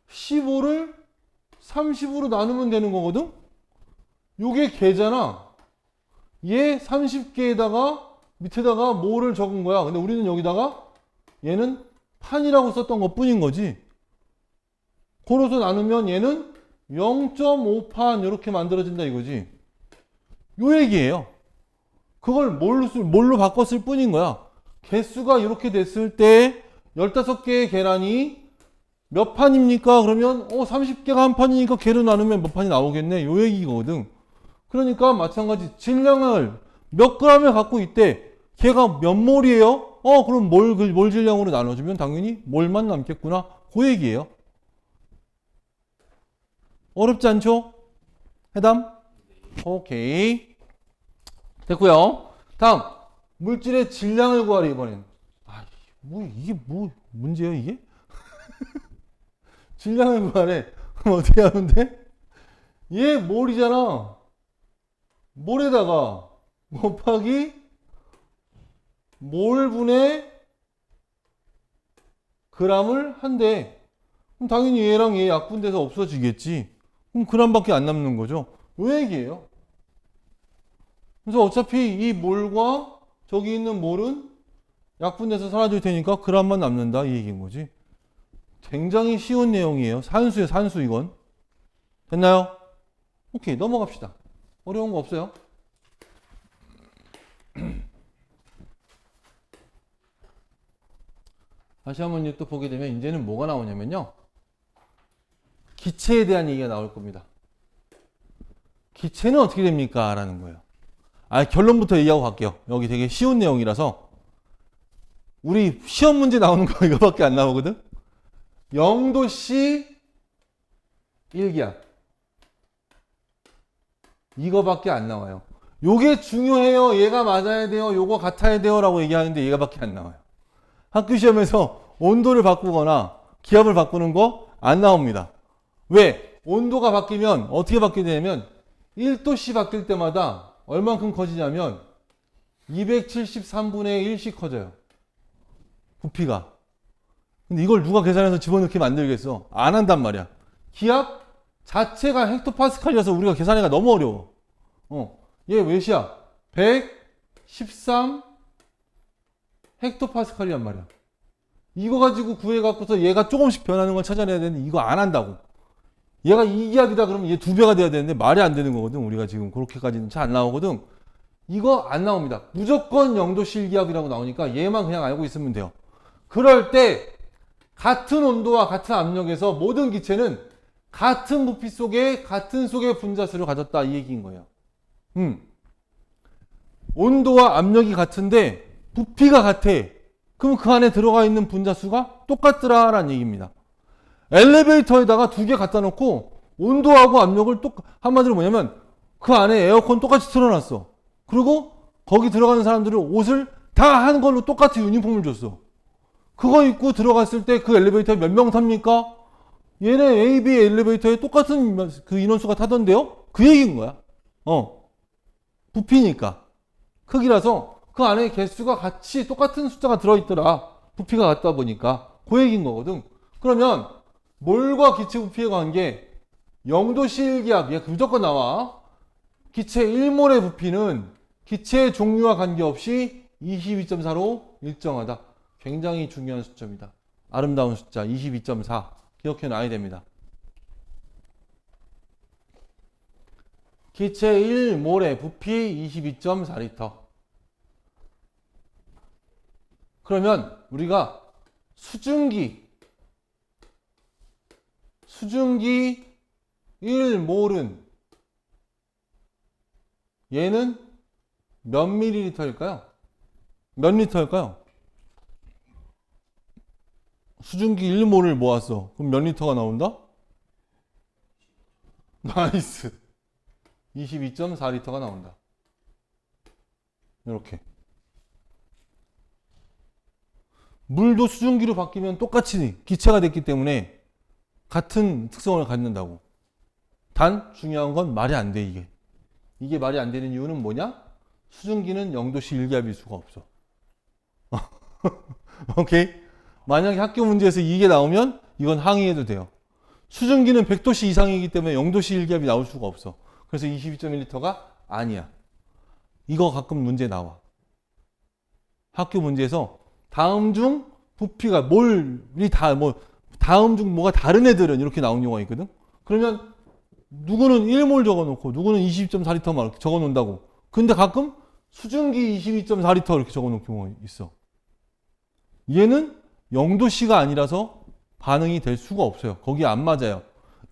15를 30으로 나누면 되는 거거든? 요게 개잖아. 얘 30개에다가 밑에다가 뭐를 적은 거야. 근데 우리는 여기다가 얘는 판이라고 썼던 것 뿐인 거지. 고로서 나누면 얘는 0.5판 이렇게 만들어진다 이거지. 요 얘기예요. 그걸 뭘로 바꿨을 뿐인 거야. 개수가 이렇게 됐을 때 15개의 계란이 몇 판입니까? 그러면 30개가 한 판이니까 개로 나누면 몇 판이 나오겠네. 요 얘기거든. 그러니까 마찬가지 질량을 몇 g을 갖고 있대. 걔가 몇 몰이에요? 그럼 몰 질량으로 나눠주면 당연히 몰만 남겠구나. 그 얘기예요. 어렵지 않죠? 해담? 오케이. 됐고요. 다음 물질의 질량을 구하래 이번엔. 이게 문제예요 이게? 질량을 구하래. 그럼 어떻게 하면 돼? 얘 몰이잖아. 몰에다가 곱하기 몰분의 g을 한대. 그럼 당연히 얘랑 얘 약분돼서 없어지겠지. 그럼 g밖에 안 남는 거죠. 요 얘기예요. 그래서 어차피 이 몰과 저기 있는 몰은 약분돼서 사라질 테니까 g만 남는다 이 얘기인 거지. 굉장히 쉬운 내용이에요. 산수예요, 산수 이건. 됐나요? 오케이, 넘어갑시다. 어려운 거 없어요? 다시 한번 또 보게 되면 이제는 뭐가 나오냐면요. 기체에 대한 얘기가 나올 겁니다. 기체는 어떻게 됩니까? 라는 거예요. 결론부터 얘기하고 갈게요. 여기 되게 쉬운 내용이라서. 우리 시험 문제 나오는 거 이거밖에 안 나오거든? 영도씨 1기압. 이거밖에 안 나와요. 요게 중요해요. 얘가 맞아야 돼요. 요거 같아야 돼요. 라고 얘기하는데 얘가밖에 안 나와요. 학교 시험에서 온도를 바꾸거나 기압을 바꾸는 거 안 나옵니다. 왜? 온도가 바뀌면 어떻게 바뀌게 되냐면 1도씨 바뀔 때마다 얼만큼 커지냐면 273분의 1씩 커져요. 부피가. 근데 이걸 누가 계산해서 집어넣게 만들겠어? 안 한단 말이야. 기압 자체가 헥토파스칼이라서 우리가 계산하기가 너무 어려워. 얘 몇이야? 113 헥토파스칼이란 말이야. 이거 가지고 구해갖고서 얘가 조금씩 변하는 걸 찾아내야 되는데 이거 안 한다고. 얘가 2기압이다 그러면 얘 2배가 돼야 되는데 말이 안 되는 거거든. 우리가 지금 그렇게까지는 잘 안 나오거든. 이거 안 나옵니다. 무조건 0도씨 1기압이라고 나오니까 얘만 그냥 알고 있으면 돼요. 그럴 때 같은 온도와 같은 압력에서 모든 기체는 같은 부피 속에 같은 속의 분자수를 가졌다 이 얘기인 거예요. 온도와 압력이 같은데 부피가 같아. 그럼 그 안에 들어가 있는 분자수가 똑같더라 라는 얘기입니다. 엘리베이터에다가 2개 갖다 놓고 온도하고 압력을 한마디로 뭐냐면 그 안에 에어컨 똑같이 틀어놨어. 그리고 거기 들어가는 사람들은 옷을 다 한 걸로 똑같은 유니폼을 줬어. 그거 입고 들어갔을 때 그 엘리베이터에 몇 명 탑니까? 얘네 A, B 엘리베이터에 똑같은 그 인원수가 타던데요? 그 얘기인 거야. 부피니까. 크기라서 그 안에 개수가 같이 똑같은 숫자가 들어있더라. 부피가 같다 보니까. 그 얘기인 거거든. 그러면 몰과 기체 부피의 관계 0도씨 1기압. 얘 무조건 나와. 기체 1몰의 부피는 기체의 종류와 관계없이 22.4로 일정하다. 굉장히 중요한 숫자입니다. 아름다운 숫자 22.4 기억해 놔야 됩니다. 기체 1몰의 부피 22.4리터. 그러면 우리가 수증기 1몰은 얘는 몇 밀리리터일까요? 몇 리터일까요? 수증기 1몰을 모았어. 그럼 몇 리터가 나온다? 나이스. 22.4리터가 나온다. 이렇게. 물도 수증기로 바뀌면 똑같이 기체가 됐기 때문에 같은 특성을 갖는다고. 단 중요한 건 말이 안 돼, 이게. 이게 말이 안 되는 이유는 뭐냐? 수증기는 0도씨 1기압일 수가 없어. 오케이? 만약에 학교 문제에서 이게 나오면 이건 항의해도 돼요. 수증기는 100도씨 이상이기 때문에 0도씨 1기압이 나올 수가 없어. 그래서 22.1리터가 아니야. 이거 가끔 문제 나와. 학교 문제에서 다음 중 부피가 몰이 다음 중 뭐가 다른 애들은 이렇게 나온 경우가 있거든. 그러면 누구는 1몰 적어놓고 누구는 22.4리터만 이렇게 적어놓는다고. 근데 가끔 수증기 22.4리터 이렇게 적어놓은 경우가 있어. 얘는 0도씨가 아니라서 반응이 될 수가 없어요. 거기에 안 맞아요.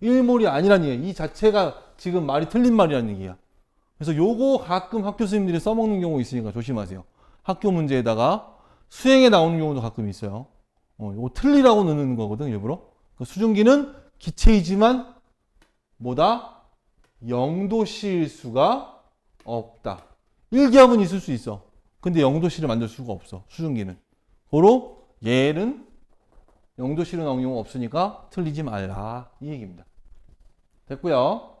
1몰이 아니란 얘기야. 이 자체가 지금 말이 틀린 말이라는 얘기야. 그래서 요거 가끔 학교 선생님들이 써먹는 경우 있으니까 조심하세요. 학교 문제에다가 수행에 나오는 경우도 가끔 있어요. 요거 틀리라고 넣는 거거든, 일부러. 그러니까 수증기는 기체이지만 뭐다? 0도씨일 수가 없다. 1기압은 있을 수 있어. 근데 0도씨를 만들 수가 없어, 수증기는. 고로 얘는 0도씨로 나오는 경우가 없으니까 틀리지 말라, 이 얘기입니다. 됐고요.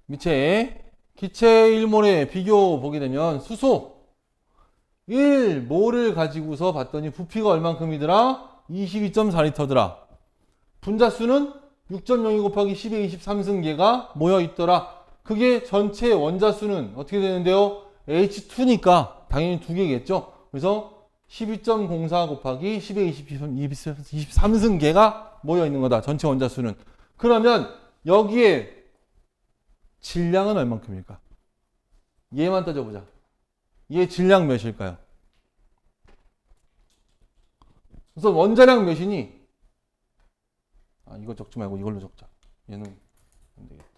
밑에 기체 1몰의 비교 보게 되면 수소 1몰을 가지고서 봤더니 부피가 얼만큼이더라? 22.4리터더라. 분자수는 6.02 곱하기 10의 23승계가 모여 있더라. 그게 전체 원자수는 어떻게 되는데요? H2니까 당연히 두 개겠죠. 그래서 12.04 곱하기 10의 23승계가 모여 있는 거다. 전체 원자수는. 그러면 여기에 질량은 얼만큼일까? 얘만 따져보자. 얘 질량 몇일까요? 우선 원자량 몇이니? 이거 적지 말고 이걸로 적자. 얘는 안 되겠다.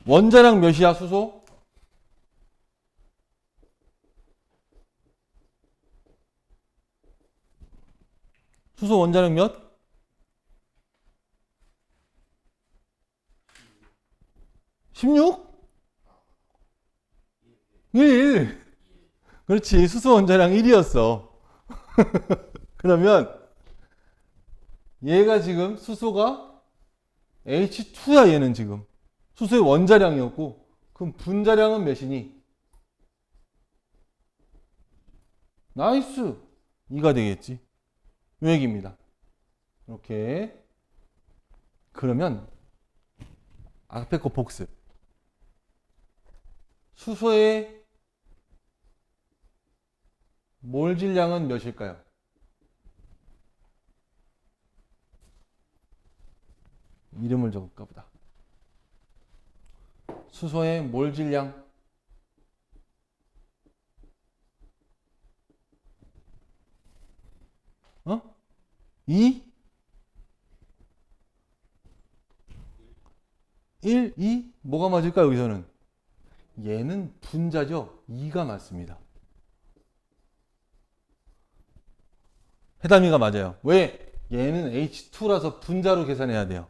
원자량 몇이야, 수소? 수소 원자량 몇? 16? 1. 그렇지. 수소 원자량 1이었어. 그러면 얘가 지금 수소가 H2야, 얘는 지금. 수소의 원자량이었고, 그럼 분자량은 몇이니? 나이스. 2가 되겠지. 요 얘기입니다. 이렇게. 그러면 앞에 거 복습. 수소의 몰 질량은 몇일까요? 이름을 적을까 보다. 수소의 몰 질량. 2? 1, 2? 뭐가 맞을까, 여기서는? 얘는 분자죠. 2가 맞습니다. 해담이가 맞아요. 왜? 얘는 H2라서 분자로 계산해야 돼요.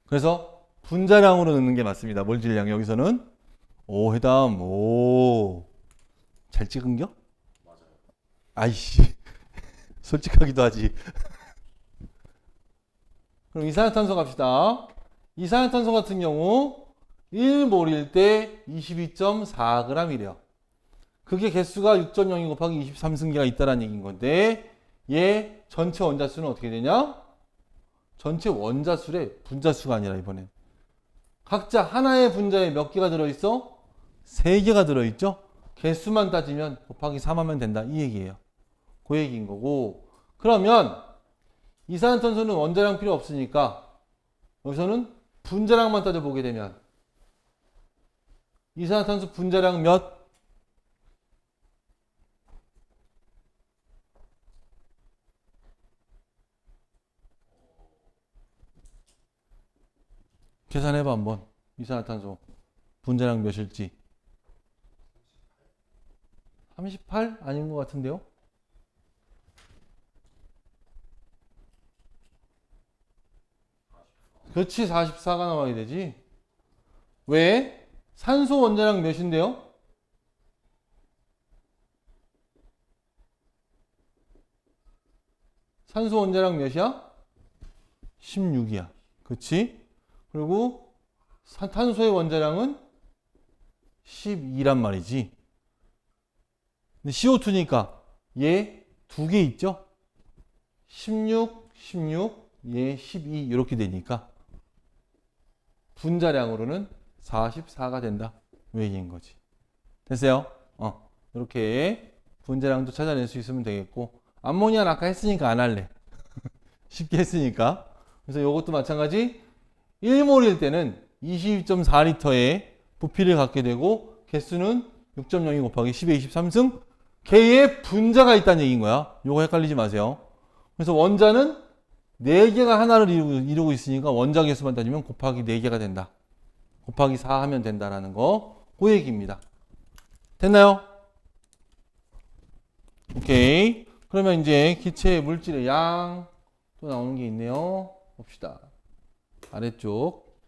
그래서 분자량으로 넣는 게 맞습니다. 몰질량 여기서는. 오, 해담. 오. 잘 찍은겨? 아이씨. 솔직하기도 하지. 그럼 이산화탄소 갑시다. 이산화탄소 같은 경우 1몰일 때 22.4g이래요. 그게 개수가 6.02 곱하기 23승계가 있다라는 얘기인 건데 얘 전체 원자수는 어떻게 되냐? 전체 원자수래. 분자수가 아니라 이번엔. 각자 하나의 분자에 몇 개가 들어있어? 3개가 들어있죠? 개수만 따지면 곱하기 3하면 된다. 이 얘기예요. 그 얘기인 거고. 그러면 이산화탄소는 원자량 필요 없으니까 여기서는 분자량만 따져보게 되면 이산화탄소 분자량 몇? 계산해봐 한번. 이산화탄소 분자량 몇일지. 38? 아닌 것 같은데요? 그렇지, 44가 나와야 되지. 왜? 산소 원자량 몇인데요? 산소 원자량 몇이야? 16이야. 그렇지? 그리고 탄소의 원자량은 12란 말이지. 근데 CO2니까 얘 두 개 있죠? 16, 16, 얘 12 이렇게 되니까 분자량으로는 44가 된다. 이 얘기인 거지. 됐어요? 이렇게 분자량도 찾아낼 수 있으면 되겠고 암모니아는 아까 했으니까 안 할래. 쉽게 했으니까. 그래서 이것도 마찬가지 1몰일 때는 22.4리터의 부피를 갖게 되고 개수는 6.02 곱하기 10의 23승 개의 분자가 있다는 얘기인 거야. 요거 헷갈리지 마세요. 그래서 원자는 4개가 하나를 이루고 있으니까 원자 개수만 따지면 곱하기 4개가 된다. 곱하기 4 하면 된다라는 거. 그 얘기입니다. 됐나요? 오케이. 그러면 이제 기체 물질의 양 또 나오는 게 있네요. 봅시다. 아래쪽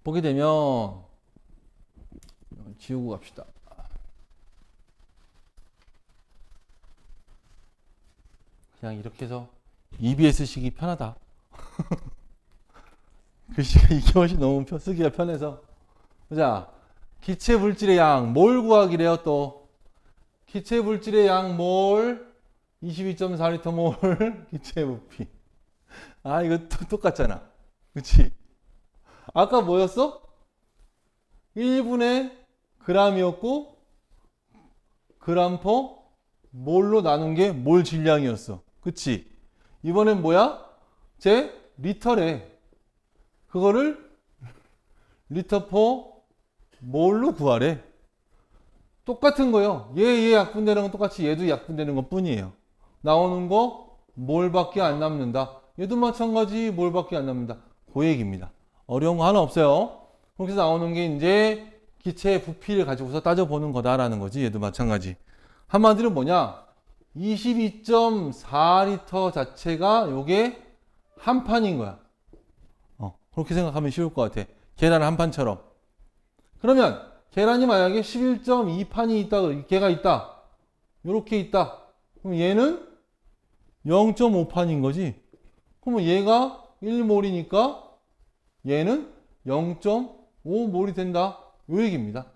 보게 되면 지우고 갑시다. 그냥 이렇게 해서 EBS식이 편하다. 글씨가 이게 훨씬 너무 쓰기가 편해서. 자, 기체 물질의 양, 몰 구하기래요. 또 기체 물질의 양, 몰 22.4리터 몰 기체 부피. 아, 이거 똑같잖아. 그치? 아까 뭐였어? 1분의 g이었고 g 퍼 몰로 나눈 게 몰 질량이었어. 그치? 이번엔 뭐야? 제 리터래. 그거를 리터 퍼 몰로 구하래. 똑같은 거요. 얘 약분되는 건 똑같이 얘도 약분되는 것 뿐이에요. 나오는 거 몰밖에 안 남는다. 얘도 마찬가지 몰밖에 안 남는다. 그 얘기입니다. 어려운 거 하나 없어요. 거기서 나오는 게 이제 기체의 부피를 가지고서 따져보는 거다라는 거지. 얘도 마찬가지. 한마디로 뭐냐? 22.4리터 자체가 요게 한 판인 거야. 그렇게 생각하면 쉬울 것 같아. 계란 한 판처럼. 그러면 계란이 만약에 11.2판이 있다, 개가 있다. 요렇게 있다. 그럼 얘는 0.5판인 거지. 그러면 얘가 1몰이니까 얘는 0.5몰이 된다. 요 얘기입니다.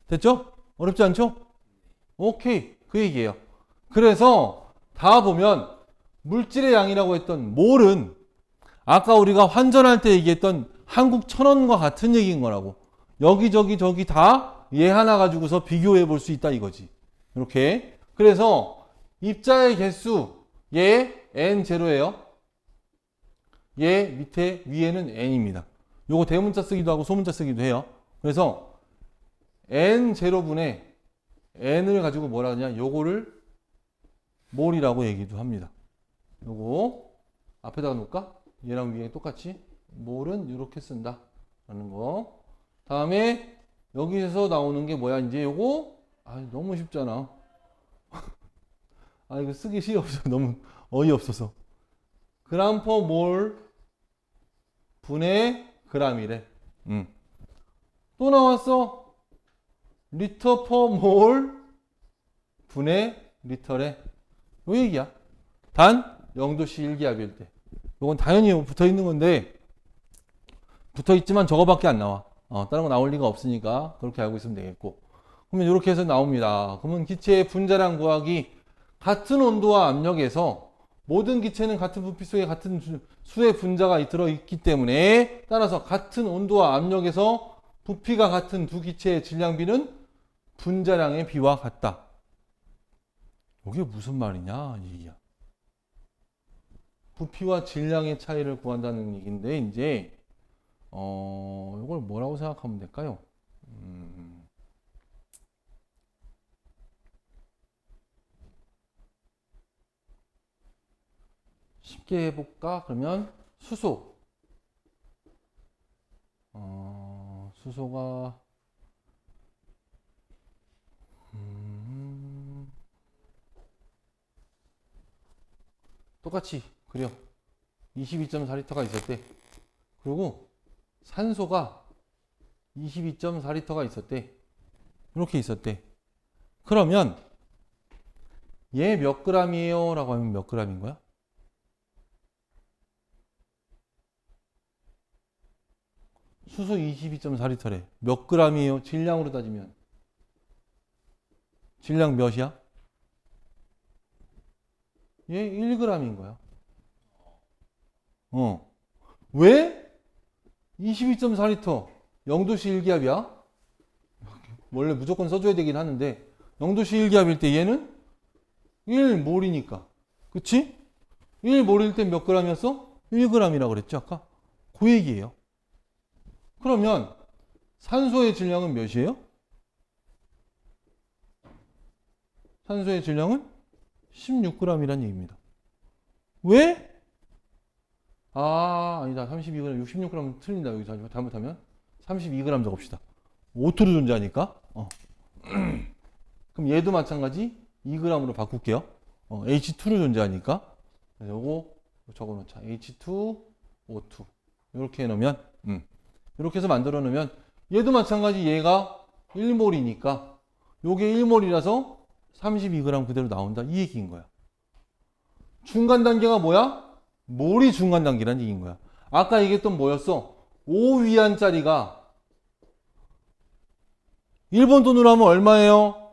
됐죠? 어렵지 않죠? 오케이. 그 얘기예요. 그래서 다 보면 물질의 양이라고 했던 몰은 아까 우리가 환전할 때 얘기했던 한국 천원과 같은 얘기인 거라고. 여기저기 저기 다 얘 하나 가지고서 비교해 볼 수 있다 이거지. 이렇게. 그래서 입자의 개수 얘 n0예요. 얘 밑에 위에는 n입니다. 요거 대문자 쓰기도 하고 소문자 쓰기도 해요. 그래서 n0분의 n을 가지고 뭐라 하냐? 요거를 몰이라고 얘기도 합니다. 요거 앞에다가 놓을까? 얘랑 위에 똑같이 몰은 이렇게 쓴다 라는 거. 다음에 여기서 나오는 게 뭐야? 이제 요거 너무 쉽잖아. 이거 쓰기 싫어. 너무 어이없어서. 그람 퍼 몰 분의 g이래. 또 나왔어. 리터 퍼 몰 분의 리터래. 요 얘기야. 단 0도씨 1기압일 때. 요건 당연히 붙어 있는 건데, 붙어 있지만 저거밖에 안 나와. 다른 거 나올 리가 없으니까 그렇게 알고 있으면 되겠고. 그러면 이렇게 해서 나옵니다. 그러면 기체의 분자량 구하기. 같은 온도와 압력에서 모든 기체는 같은 부피 속에 같은 수의 분자가 들어있기 때문에, 따라서 같은 온도와 압력에서 부피가 같은 두 기체의 질량비는 분자량의 비와 같다. 이게 무슨 말이냐 이 얘기야. 부피와 질량의 차이를 구한다는 얘기인데, 이제 이걸 뭐라고 생각하면 될까요? 쉽게 해볼까? 그러면 수소. 수소가 똑같이 그려. 22.4리터가 있었대. 그리고 산소가 22.4리터가 있었대. 이렇게 있었대. 그러면 얘 몇 g이에요? 라고 하면 몇 g인 거야? 수소 22.4리터래. 몇 g이에요? 질량으로 따지면. 질량 몇이야? 얘 1g인 거야. 왜? 22.4리터. 0도씨 1기압이야? 원래 무조건 써줘야 되긴 하는데, 0도씨 1기압일 때 얘는 1몰이니까. 그치? 1몰일 때 몇 g이었어? 1g이라고 그랬죠, 아까? 그 얘기예요. 그러면 산소의 질량은 몇이에요? 산소의 질량은 16g이란 얘기입니다. 왜? 아니다. 32g, 66g 틀린다. 여기서 잘못하면 32g 적읍시다. O2로 존재하니까. 그럼 얘도 마찬가지 2g으로 바꿀게요. H2로 존재하니까. 그래서 요거 적어놓자. H2, O2. 이렇게 해놓으면, 이렇게 해서 만들어 놓으면, 얘도 마찬가지 얘가 1몰이니까, 요게 1몰이라서 32g 그대로 나온다. 이 얘기인 거야. 중간 단계가 뭐야? 몰이 중간 단계란 얘기인 거야. 아까 얘기했던 뭐였어? 5위안짜리가 1번 돈으로 하면 얼마예요?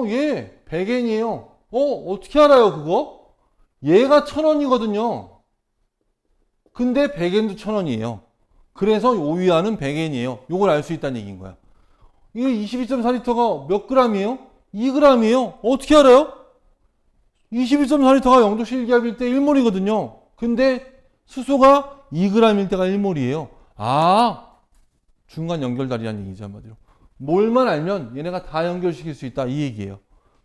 얘 100엔이에요. 어떻게 알아요, 그거? 얘가 1000원이거든요. 근데 100엔도 1000원이에요. 그래서 5위안은 100엔이에요. 요걸 알 수 있다는 얘기인 거야. 이게 22.4리터가 몇 g이에요? 2g이에요. 어떻게 알아요? 22.4리터가 0도 실기압일 때 1몰이거든요. 근데 수소가 2g일 때가 1몰이에요. 중간 연결다리라는 얘기죠, 한마디로. 몰만 알면 얘네가 다 연결시킬 수 있다, 이 얘기예요.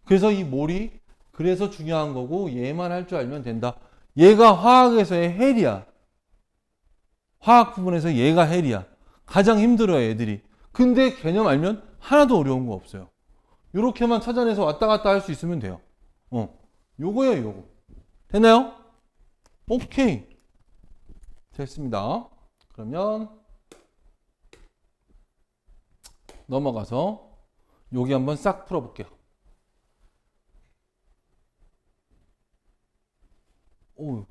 그래서 이 몰이 그래서 중요한 거고, 얘만 할 줄 알면 된다. 얘가 화학에서의 헬이야. 화학 부분에서 얘가 헬이야. 가장 힘들어요, 애들이. 근데 개념 알면 하나도 어려운 거 없어요. 요렇게만 찾아내서 왔다 갔다 할 수 있으면 돼요. 요거예요, 요거. 됐나요? 오케이. 됐습니다. 그러면 넘어가서 여기 한번 싹 풀어볼게요. 이거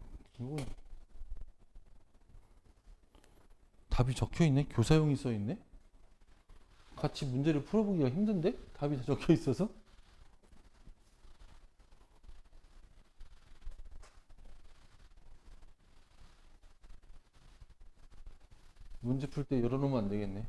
답이 적혀있네? 교사용이 써있네? 같이 문제를 풀어보기가 힘든데? 답이 다 적혀있어서? 문제 풀 때 열어놓으면 안 되겠네.